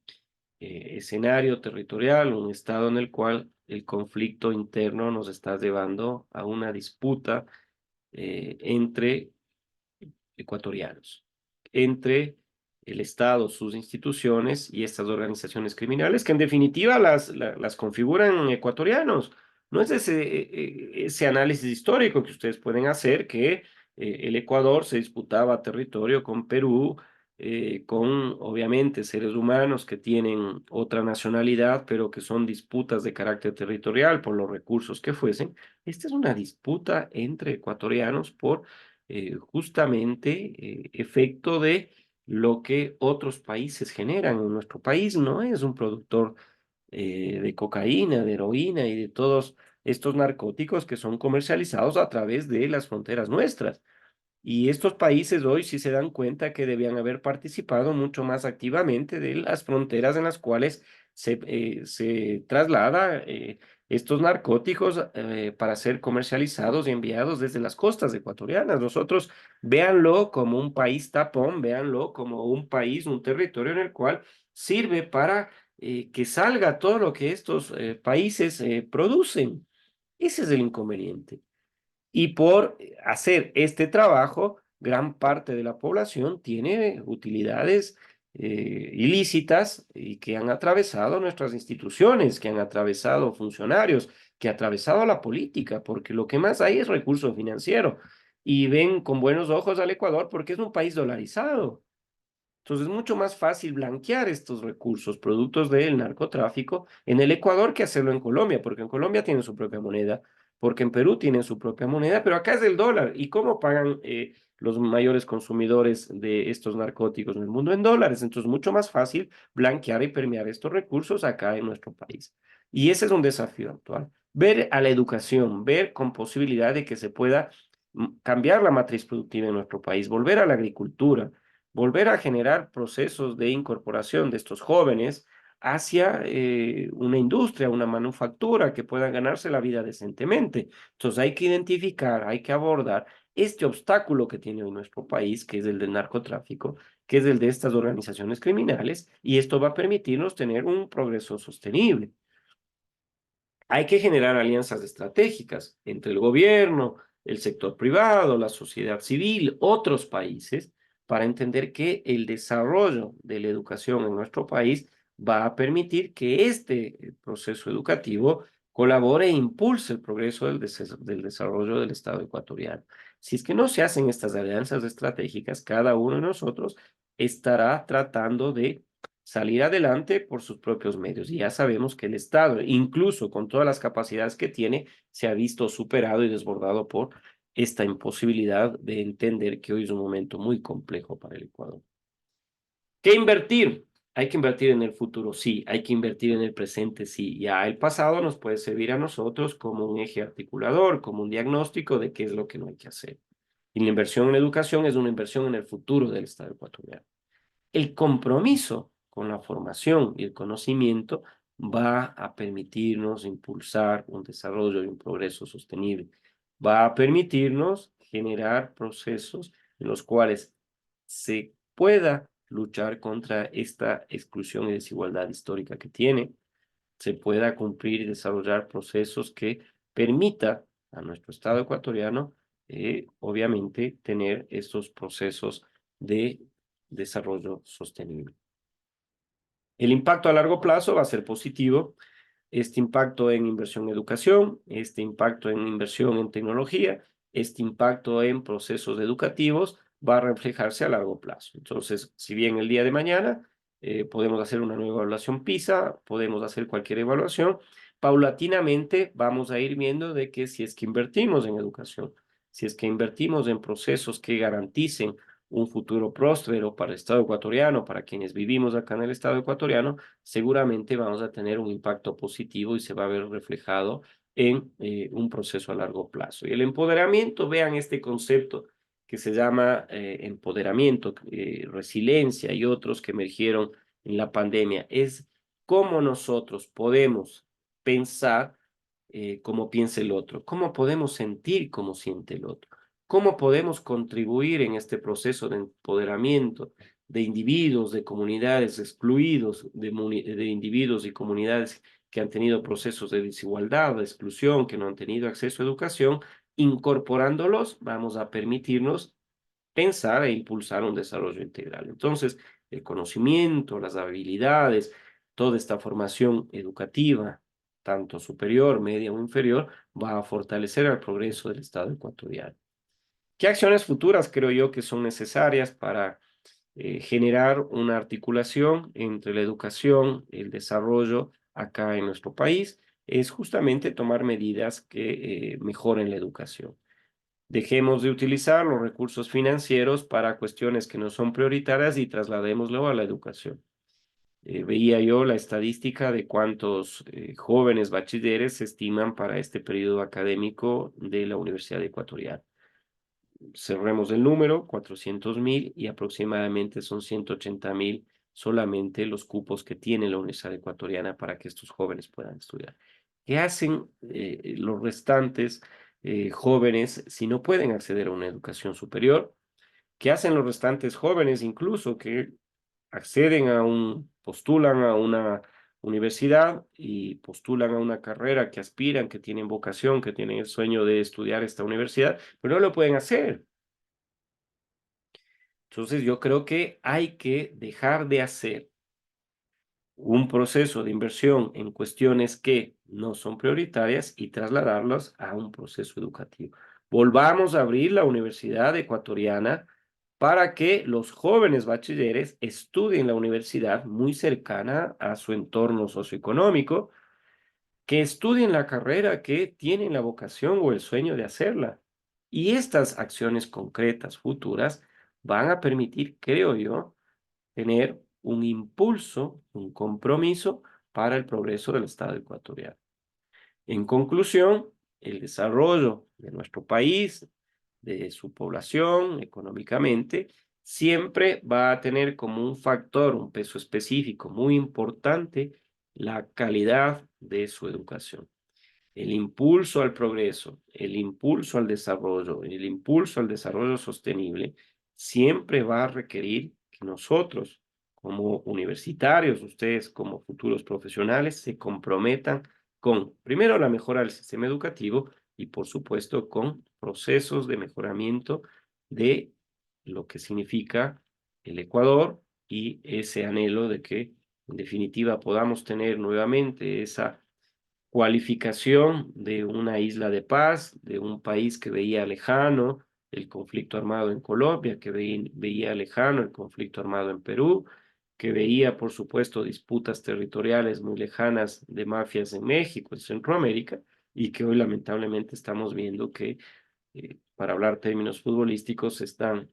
escenario territorial, un estado en el cual el conflicto interno nos está llevando a una disputa entre ecuatorianos, entre el Estado, sus instituciones y estas organizaciones criminales que en definitiva las configuran ecuatorianos. No es ese análisis histórico que ustedes pueden hacer que el Ecuador se disputaba territorio con Perú, con obviamente seres humanos que tienen otra nacionalidad, pero que son disputas de carácter territorial por los recursos que fuesen. Esta es una disputa entre ecuatorianos por justamente efecto de lo que otros países generan. Nuestro país no es un productor de cocaína, de heroína y de todos estos narcóticos que son comercializados a través de las fronteras nuestras. Y estos países hoy sí se dan cuenta que debían haber participado mucho más activamente de las fronteras en las cuales se traslada estos narcóticos para ser comercializados y enviados desde las costas ecuatorianas. Nosotros véanlo como un país tapón, véanlo como un país, un territorio en el cual sirve para que salga todo lo que estos países producen. Ese es el inconveniente. Y por hacer este trabajo, gran parte de la población tiene utilidades ilícitas y que han atravesado nuestras instituciones, que han atravesado funcionarios, que ha atravesado la política, porque lo que más hay es recurso financiero. Y ven con buenos ojos al Ecuador porque es un país dolarizado. Entonces es mucho más fácil blanquear estos recursos, productos del narcotráfico, en el Ecuador que hacerlo en Colombia, porque en Colombia tienen su propia moneda, porque en Perú tienen su propia moneda, pero acá es el dólar. ¿Y cómo pagan los mayores consumidores de estos narcóticos en el mundo? En dólares. Entonces es mucho más fácil blanquear y permear estos recursos acá en nuestro país. Y ese es un desafío actual. Ver a la educación, ver con posibilidad de que se pueda cambiar la matriz productiva en nuestro país, volver a la agricultura, volver a generar procesos de incorporación de estos jóvenes hacia una industria, una manufactura que puedan ganarse la vida decentemente. Entonces hay que identificar, hay que abordar este obstáculo que tiene hoy nuestro país, que es el del narcotráfico, que es el de estas organizaciones criminales, y esto va a permitirnos tener un progreso sostenible. Hay que generar alianzas estratégicas entre el gobierno, el sector privado, la sociedad civil, otros países, para entender que el desarrollo de la educación en nuestro país va a permitir que este proceso educativo colabore e impulse el progreso del desarrollo del Estado ecuatoriano. Si es que no se hacen estas alianzas estratégicas, cada uno de nosotros estará tratando de salir adelante por sus propios medios. Y ya sabemos que el Estado, incluso con todas las capacidades que tiene, se ha visto superado y desbordado por esta imposibilidad de entender que hoy es un momento muy complejo para el Ecuador. ¿Qué invertir? Hay que invertir en el futuro, sí. Hay que invertir en el presente, sí. Ya el pasado nos puede servir a nosotros como un eje articulador, como un diagnóstico de qué es lo que no hay que hacer. Y la inversión en educación es una inversión en el futuro del Estado ecuatoriano. El compromiso con la formación y el conocimiento va a permitirnos impulsar un desarrollo y un progreso sostenible. Va a permitirnos generar procesos en los cuales se pueda luchar contra esta exclusión y desigualdad histórica que tiene, se pueda cumplir y desarrollar procesos que permita a nuestro Estado ecuatoriano, obviamente, tener estos procesos de desarrollo sostenible. El impacto a largo plazo va a ser positivo. Este impacto en inversión en educación, este impacto en inversión en tecnología, este impacto en procesos educativos va a reflejarse a largo plazo. Entonces, si bien el día de mañana podemos hacer una nueva evaluación PISA, podemos hacer cualquier evaluación, paulatinamente vamos a ir viendo de que si es que invertimos en educación, si es que invertimos en procesos que garanticen un futuro próspero para el Estado ecuatoriano, para quienes vivimos acá en el Estado ecuatoriano, seguramente vamos a tener un impacto positivo y se va a ver reflejado en un proceso a largo plazo. Y el empoderamiento, vean este concepto que se llama empoderamiento, resiliencia y otros que emergieron en la pandemia, es cómo nosotros podemos pensar como piensa el otro, cómo podemos sentir como siente el otro, cómo podemos contribuir en este proceso de empoderamiento de individuos, de comunidades excluidos, de individuos y comunidades que han tenido procesos de desigualdad, de exclusión, que no han tenido acceso a educación, incorporándolos, vamos a permitirnos pensar e impulsar un desarrollo integral. Entonces, el conocimiento, las habilidades, toda esta formación educativa, tanto superior, media o inferior, va a fortalecer el progreso del Estado ecuatoriano. ¿Qué acciones futuras creo yo que son necesarias para generar una articulación entre la educación, el desarrollo acá en nuestro país? Es justamente tomar medidas que mejoren la educación. Dejemos de utilizar los recursos financieros para cuestiones que no son prioritarias y trasladémoslo a la educación. Veía yo la estadística de cuántos jóvenes bachilleres se estiman para este periodo académico de la Universidad Ecuatoriana. cerremos el número, 400.000, y aproximadamente son 180.000 solamente los cupos que tiene la Universidad Ecuatoriana para que estos jóvenes puedan estudiar. ¿Qué hacen los restantes jóvenes si no pueden acceder a una educación superior? ¿Qué hacen los restantes jóvenes incluso que acceden postulan a una universidad y postulan a una carrera que aspiran, que tienen vocación, que tienen el sueño de estudiar esta universidad, pero no lo pueden hacer? Entonces yo creo que hay que dejar de hacer un proceso de inversión en cuestiones que no son prioritarias y trasladarlas a un proceso educativo. Volvamos a abrir la Universidad Ecuatoriana para que los jóvenes bachilleres estudien la universidad muy cercana a su entorno socioeconómico, que estudien la carrera que tienen la vocación o el sueño de hacerla. Y estas acciones concretas futuras van a permitir, creo yo, tener un impulso, un compromiso para el progreso del Estado ecuatoriano. En conclusión, el desarrollo de nuestro país, de su población económicamente, siempre va a tener como un factor, un peso específico muy importante, la calidad de su educación. El impulso al progreso, el impulso al desarrollo, el impulso al desarrollo sostenible, siempre va a requerir que nosotros, como universitarios, ustedes como futuros profesionales, se comprometan con, primero, la mejora del sistema educativo y, por supuesto, con procesos de mejoramiento de lo que significa el Ecuador y ese anhelo de que, en definitiva, podamos tener nuevamente esa cualificación de una isla de paz, de un país que veía lejano el conflicto armado en Colombia, que veía lejano el conflicto armado en Perú, que veía, por supuesto, disputas territoriales muy lejanas de mafias en México, en Centroamérica, y que hoy lamentablemente estamos viendo que, para hablar términos futbolísticos, se están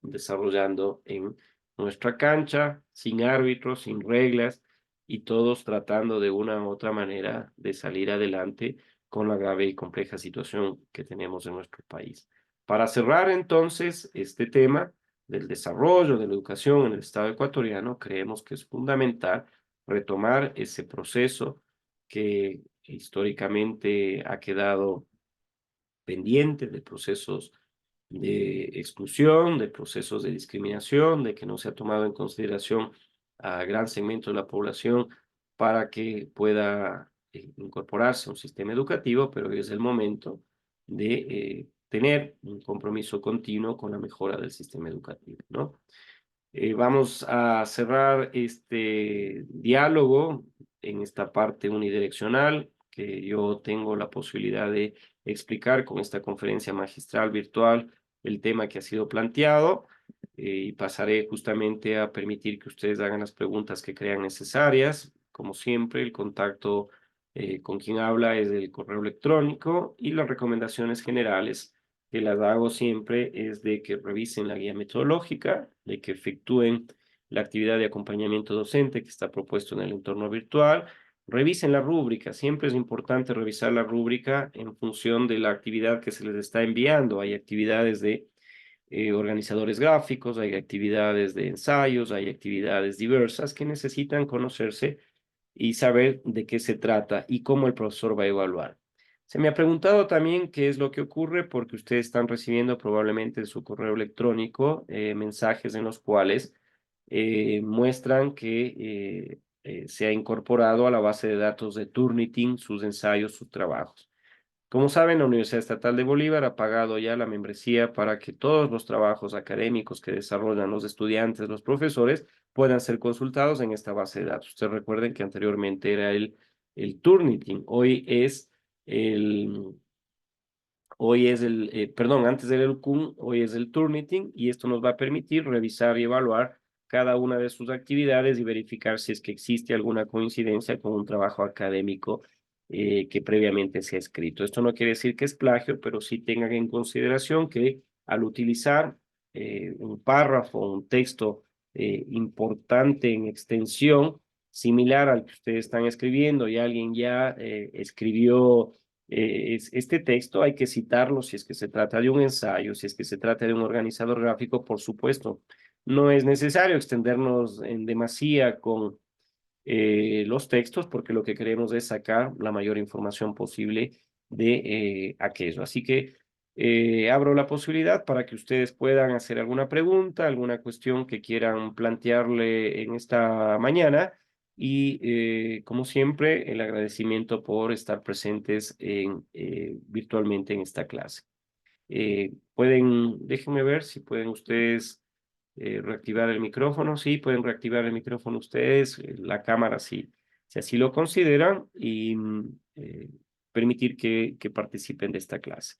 desarrollando en nuestra cancha, sin árbitros, sin reglas, y todos tratando de una u otra manera de salir adelante con la grave y compleja situación que tenemos en nuestro país. Para cerrar entonces este tema del desarrollo de la educación en el Estado ecuatoriano, creemos que es fundamental retomar ese proceso que históricamente ha quedado pendiente, de procesos de exclusión, de procesos de discriminación, de que no se ha tomado en consideración a gran segmento de la población para que pueda incorporarse a un sistema educativo, pero hoy es el momento de tener un compromiso continuo con la mejora del sistema educativo, ¿no? Vamos a cerrar este diálogo en esta parte unidireccional que yo tengo la posibilidad de explicar con esta conferencia magistral virtual el tema que ha sido planteado, y pasaré justamente a permitir que ustedes hagan las preguntas que crean necesarias. Como siempre, el contacto con quien habla es el correo electrónico, y las recomendaciones generales que las hago siempre es de que revisen la guía metodológica, de que efectúen la actividad de acompañamiento docente que está propuesto en el entorno virtual, revisen la rúbrica. Siempre es importante revisar la rúbrica en función de la actividad que se les está enviando. Hay actividades de organizadores gráficos, hay actividades de ensayos, hay actividades diversas que necesitan conocerse y saber de qué se trata y cómo el profesor va a evaluar. Se me ha preguntado también qué es lo que ocurre porque ustedes están recibiendo probablemente en su correo electrónico mensajes en los cuales muestran que se ha incorporado a la base de datos de Turnitin sus ensayos, sus trabajos. Como saben, la Universidad Estatal de Bolívar ha pagado ya la membresía para que todos los trabajos académicos que desarrollan los estudiantes, los profesores, puedan ser consultados en esta base de datos. Ustedes recuerden que anteriormente era el Turnitin, el, perdón, antes era el CUN, hoy es el Turnitin, y esto nos va a permitir revisar y evaluar cada una de sus actividades y verificar si es que existe alguna coincidencia con un trabajo académico que previamente se ha escrito. Esto no quiere decir que es plagio, pero sí tengan en consideración que al utilizar un párrafo, un texto importante en extensión, similar al que ustedes están escribiendo, y alguien ya escribió Este texto hay que citarlo si es que se trata de un ensayo, si es que se trata de un organizador gráfico, por supuesto. No es necesario extendernos en demasía con los textos porque lo que queremos es sacar la mayor información posible de aquello. Así que abro la posibilidad para que ustedes puedan hacer alguna pregunta, alguna cuestión que quieran plantearle en esta mañana y como siempre el agradecimiento por estar presentes virtualmente en esta clase. Déjenme ver si pueden ustedes reactivar el micrófono. Sí, pueden reactivar el micrófono ustedes, la cámara si así lo consideran y permitir que participen de esta clase.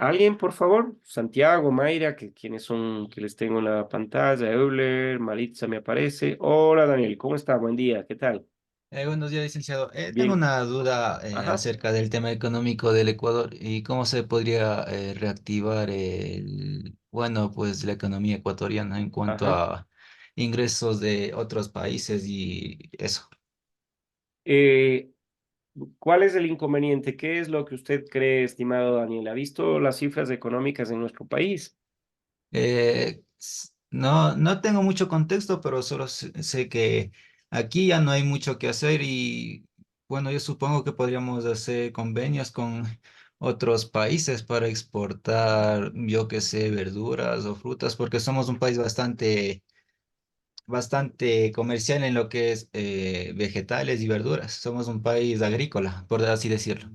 ¿Alguien, por favor? Santiago, Mayra, quienes son, que les tengo en la pantalla, Euler, Maritza me aparece. Hola Daniel, ¿cómo está? Buen día, ¿qué tal? Buenos días, licenciado. Tengo Bien, una duda ajá. acerca del tema económico del Ecuador y cómo se podría reactivar bueno, pues la economía ecuatoriana en cuanto Ajá. a ingresos de otros países y eso. Eh, ¿Cuál es el inconveniente? ¿Qué es lo que usted cree, estimado Daniel? ¿Ha visto las cifras económicas en nuestro país? No, no tengo mucho contexto, pero solo sé que aquí ya no hay mucho que hacer y bueno, yo supongo que podríamos hacer convenios con otros países para exportar, yo que sé, verduras o frutas, porque somos un país bastante comercial en lo que es vegetales y verduras. Somos un país agrícola, por así decirlo.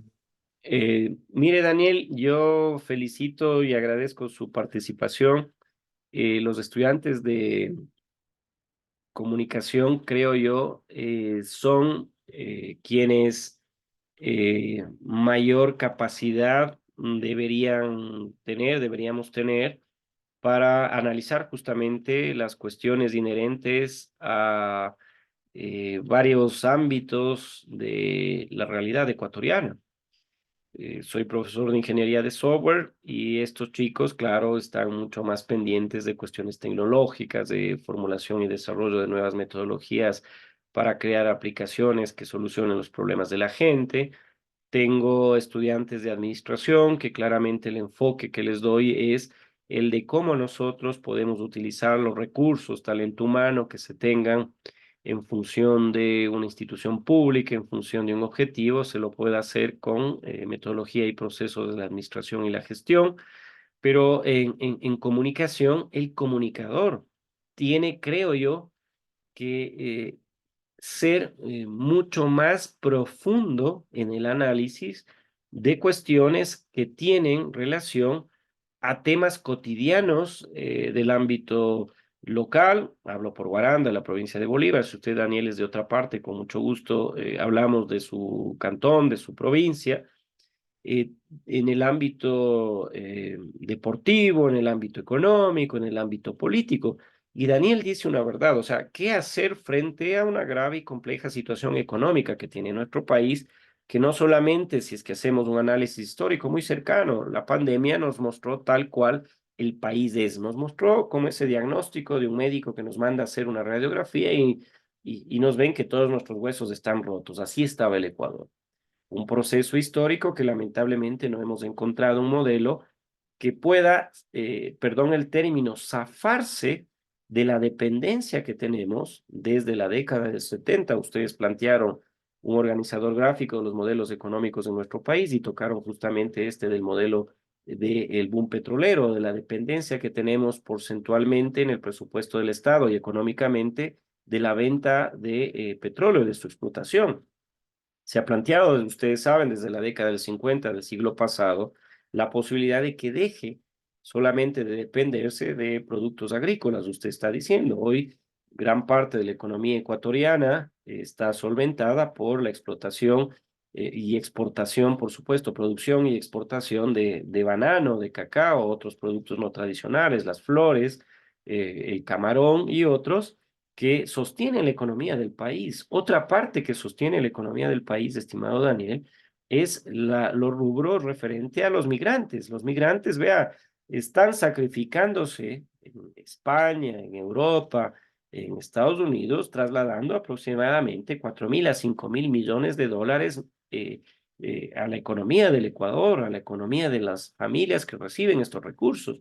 Mire, Daniel, yo felicito y agradezco su participación. Los estudiantes de comunicación, creo yo, son quienes mayor capacidad deberíamos tener para analizar justamente las cuestiones inherentes a varios ámbitos de la realidad ecuatoriana. Soy profesor de ingeniería de software y estos chicos, claro, están mucho más pendientes de cuestiones tecnológicas, de formulación y desarrollo de nuevas metodologías para crear aplicaciones que solucionen los problemas de la gente. Tengo estudiantes de administración que claramente el enfoque que les doy es el de cómo nosotros podemos utilizar los recursos, talento humano que se tengan en función de una institución pública, en función de un objetivo, se lo puede hacer con metodología y procesos de la administración y la gestión, pero en comunicación, el comunicador tiene, creo yo, que ser mucho más profundo en el análisis de cuestiones que tienen relación a temas cotidianos del ámbito local. Hablo por Guaranda, la provincia de Bolívar. Si usted, Daniel, es de otra parte, con mucho gusto hablamos de su cantón, de su provincia eh, en el ámbito deportivo, en el ámbito económico, en el ámbito político. Y Daniel dice una verdad, o sea, ¿qué hacer frente a una grave y compleja situación económica que tiene nuestro país? Que no solamente si es que hacemos un análisis histórico muy cercano, la pandemia nos mostró tal cual el país es, nos mostró como ese diagnóstico de un médico que nos manda a hacer una radiografía y nos ven que todos nuestros huesos están rotos. Así estaba el Ecuador, un proceso histórico que lamentablemente no hemos encontrado un modelo que pueda, perdón el término, zafarse de la dependencia que tenemos desde la década del 70. Ustedes plantearon un organizador gráfico de los modelos económicos de nuestro país y tocaron justamente este del modelo del boom petrolero, de la dependencia que tenemos porcentualmente en el presupuesto del Estado y económicamente de la venta de petróleo, de su explotación. Se ha planteado, ustedes saben, desde la década del 50 del siglo pasado, la posibilidad de que deje solamente de dependerse de productos agrícolas. Usted está diciendo, hoy gran parte de la economía ecuatoriana está solventada por la explotación y exportación, por supuesto, producción y exportación de banano, de cacao, otros productos no tradicionales, las flores, el camarón y otros que sostienen la economía del país. Otra parte que sostiene la economía del país, estimado Daniel, es los rubros referente a los migrantes. Los migrantes, vea, están sacrificándose en España, en Europa, en Estados Unidos, trasladando aproximadamente 4.000 a 5.000 millones de dólares a la economía del Ecuador, a la economía de las familias que reciben estos recursos.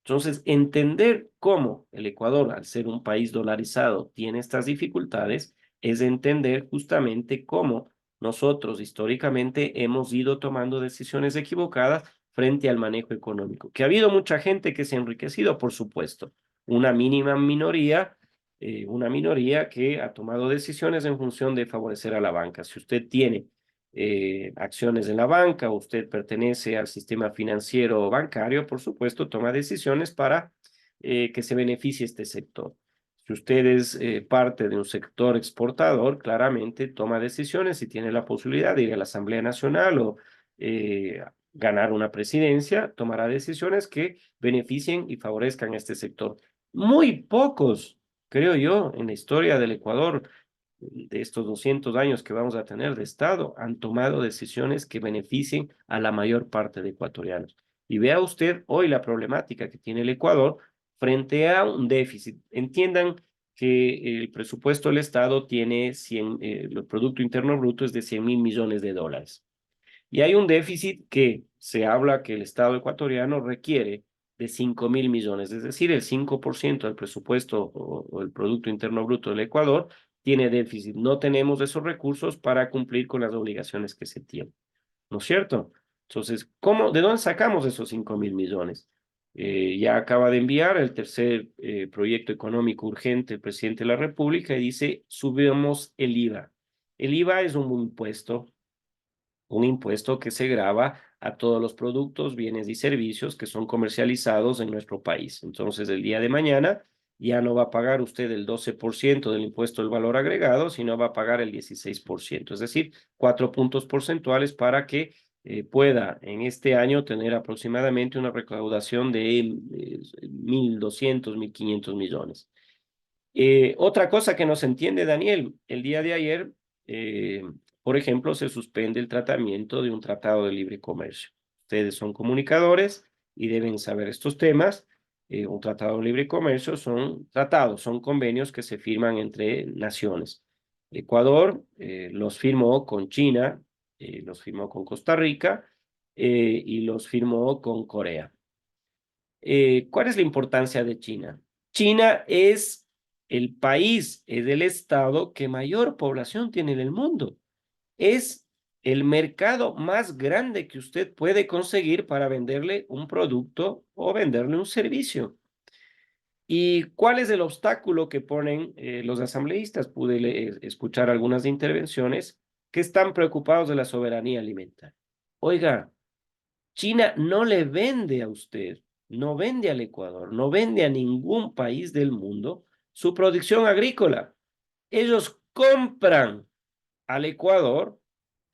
Entonces, entender cómo el Ecuador, al ser un país dolarizado, tiene estas dificultades, es entender justamente cómo nosotros históricamente hemos ido tomando decisiones equivocadas frente al manejo económico. Que ha habido mucha gente que se ha enriquecido, por supuesto, una mínima una minoría que ha tomado decisiones en función de favorecer a la banca. Si usted tiene acciones en la banca, usted pertenece al sistema financiero bancario, por supuesto, toma decisiones para que se beneficie este sector. Si usted es parte de un sector exportador, claramente toma decisiones y tiene la posibilidad de ir a la Asamblea Nacional o ganar una presidencia, tomará decisiones que beneficien y favorezcan a este sector. Muy pocos, creo yo, en la historia del Ecuador, de estos 200 años que vamos a tener de Estado, han tomado decisiones que beneficien a la mayor parte de ecuatorianos. Y vea usted hoy la problemática que tiene el Ecuador frente a un déficit. Entiendan que el presupuesto del Estado tiene el Producto Interno Bruto es de 100.000 millones de dólares. Y hay un déficit que se habla que el Estado ecuatoriano requiere de 5.000 millones, es decir, el 5% del presupuesto o el Producto Interno Bruto del Ecuador tiene déficit. No tenemos esos recursos para cumplir con las obligaciones que se tienen, ¿no es cierto? Entonces, ¿de dónde sacamos esos 5.000 millones? Ya acaba de enviar el tercer proyecto económico urgente el presidente de la República y dice, subimos el IVA. El IVA es un impuesto que se grava a todos los productos, bienes y servicios que son comercializados en nuestro país. Entonces, el día de mañana ya no va a pagar usted el 12% del impuesto del valor agregado, sino va a pagar el 16%, es decir, 4 puntos porcentuales para que pueda en este año tener aproximadamente una recaudación de 1.200, 1.500 millones. Otra cosa que no se entiende, Daniel, el día de ayer, por ejemplo, se suspende el tratamiento de un tratado de libre comercio. Ustedes son comunicadores y deben saber estos temas. Un tratado de libre comercio son tratados, son convenios que se firman entre naciones. Ecuador los firmó con China, los firmó con Costa Rica y los firmó con Corea. ¿Cuál es la importancia de China? China es el país, es el estado que mayor población tiene en el mundo. Es el mercado más grande que usted puede conseguir para venderle un producto o venderle un servicio. ¿Y cuál es el obstáculo que ponen los asambleístas? Pude escuchar algunas intervenciones que están preocupados de la soberanía alimentaria. Oiga, China no le vende a usted, no vende al Ecuador, no vende a ningún país del mundo su producción agrícola. Ellos compran al Ecuador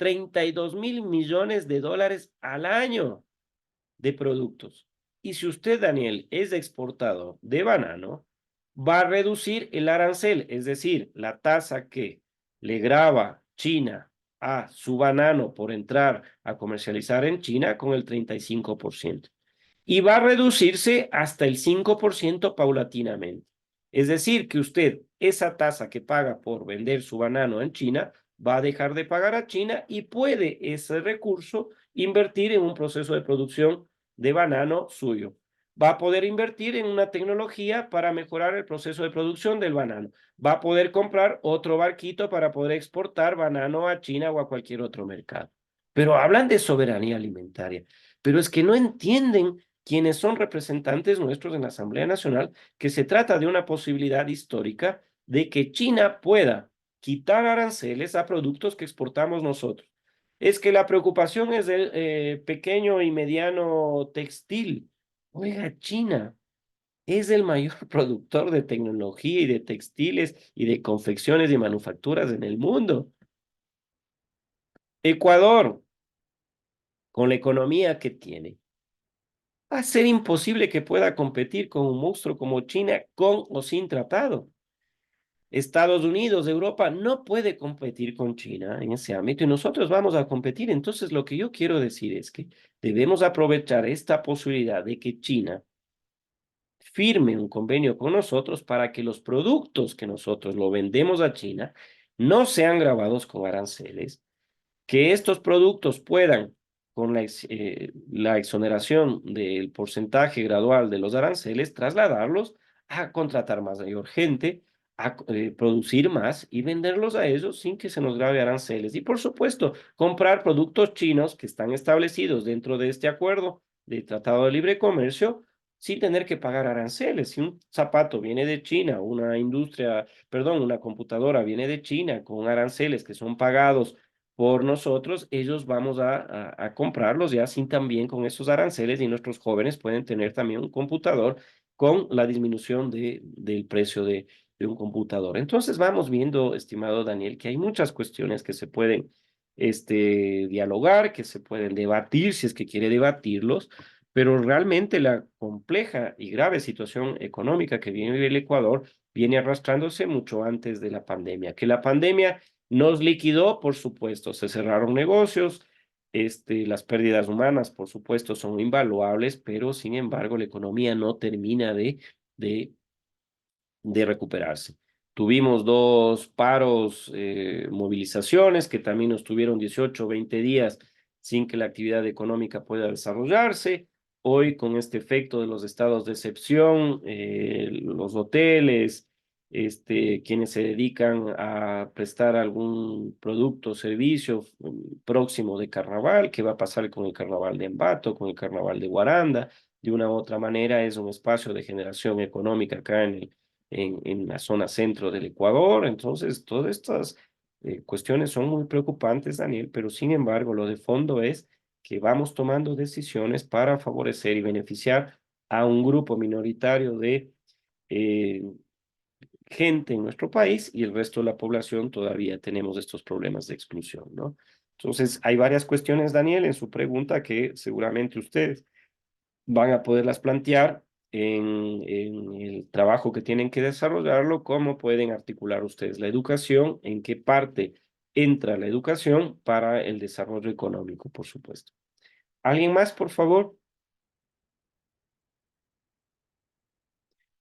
32.000 millones de dólares al año de productos. Y si usted, Daniel, es exportador de banano, va a reducir el arancel, es decir, la tasa que le grava China a su banano por entrar a comercializar en China con el 35%. Y va a reducirse hasta el 5% paulatinamente. Es decir, que usted, esa tasa que paga por vender su banano en China, va a dejar de pagar a China y puede ese recurso invertir en un proceso de producción de banano suyo. Va a poder invertir en una tecnología para mejorar el proceso de producción del banano. Va a poder comprar otro barquito para poder exportar banano a China o a cualquier otro mercado. Pero hablan de soberanía alimentaria. Pero es que no entienden quienes son representantes nuestros en la Asamblea Nacional que se trata de una posibilidad histórica de que China pueda quitar aranceles a productos que exportamos nosotros. Es que la preocupación es del pequeño y mediano textil. Oiga, China es el mayor productor de tecnología y de textiles y de confecciones y manufacturas en el mundo. Ecuador, con la economía que tiene, va a ser imposible que pueda competir con un monstruo como China con o sin tratado. Estados Unidos, Europa, no puede competir con China en ese ámbito y nosotros vamos a competir. Entonces, lo que yo quiero decir es que debemos aprovechar esta posibilidad de que China firme un convenio con nosotros para que los productos que nosotros lo vendemos a China no sean gravados con aranceles, que estos productos puedan, con la exoneración del porcentaje gradual de los aranceles, trasladarlos a contratar más mayor gente, a producir más y venderlos a ellos sin que se nos grave aranceles. Y por supuesto, comprar productos chinos que están establecidos dentro de este acuerdo de Tratado de Libre Comercio sin tener que pagar aranceles. Si un zapato viene de China, una industria, perdón, una computadora viene de China con aranceles que son pagados por nosotros, ellos vamos a comprarlos ya sin también con esos aranceles y nuestros jóvenes pueden tener también un computador con la disminución del precio de un computador. Entonces vamos viendo, estimado Daniel, que hay muchas cuestiones que se pueden dialogar, que se pueden debatir si es que quiere debatirlos, pero realmente la compleja y grave situación económica que vive el Ecuador viene arrastrándose mucho antes de la pandemia. Que la pandemia nos liquidó, por supuesto, se cerraron negocios, las pérdidas humanas, por supuesto, son invaluables, pero sin embargo la economía no termina de de recuperarse. Tuvimos dos paros, movilizaciones que también nos tuvieron 18 o 20 días sin que la actividad económica pueda desarrollarse. Hoy, con este efecto de los estados de excepción, los hoteles, quienes se dedican a prestar algún producto o servicio próximo de carnaval, ¿qué va a pasar con el carnaval de Ambato, con el carnaval de Guaranda? De una u otra manera es un espacio de generación económica acá en la zona centro del Ecuador. Entonces, todas estas cuestiones son muy preocupantes, Daniel, pero sin embargo, lo de fondo es que vamos tomando decisiones para favorecer y beneficiar a un grupo minoritario de eh, gente en nuestro país y el resto de la población todavía tenemos estos problemas de exclusión, ¿no? Entonces, hay varias cuestiones, Daniel, en su pregunta que seguramente ustedes van a poderlas plantear en el trabajo que tienen que desarrollarlo, cómo pueden articular ustedes la educación, en qué parte entra la educación para el desarrollo económico, por supuesto. ¿Alguien más, por favor?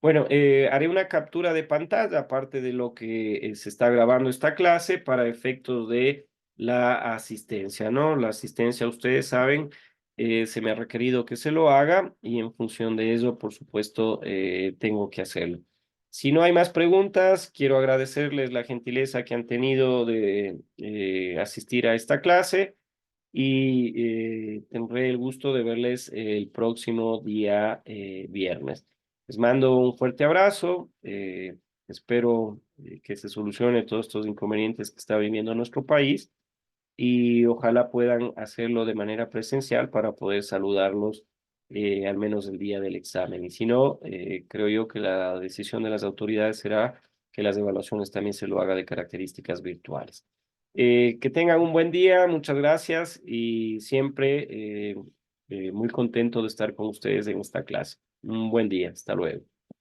Bueno, haré una captura de pantalla, aparte de lo que se está grabando esta clase, para efectos de la asistencia, ¿no? La asistencia, ustedes saben, se me ha requerido que se lo haga y en función de eso, por supuesto, tengo que hacerlo. Si no hay más preguntas, quiero agradecerles la gentileza que han tenido de asistir a esta clase y tendré el gusto de verles el próximo día viernes. Les mando un fuerte abrazo. Espero que se solucione todos estos inconvenientes que está viviendo nuestro país y ojalá puedan hacerlo de manera presencial para poder saludarlos al menos el día del examen. Y si no, creo yo que la decisión de las autoridades será que las evaluaciones también se lo haga de características virtuales. Que tengan un buen día, muchas gracias y siempre muy contento de estar con ustedes en esta clase. Un buen día, hasta luego.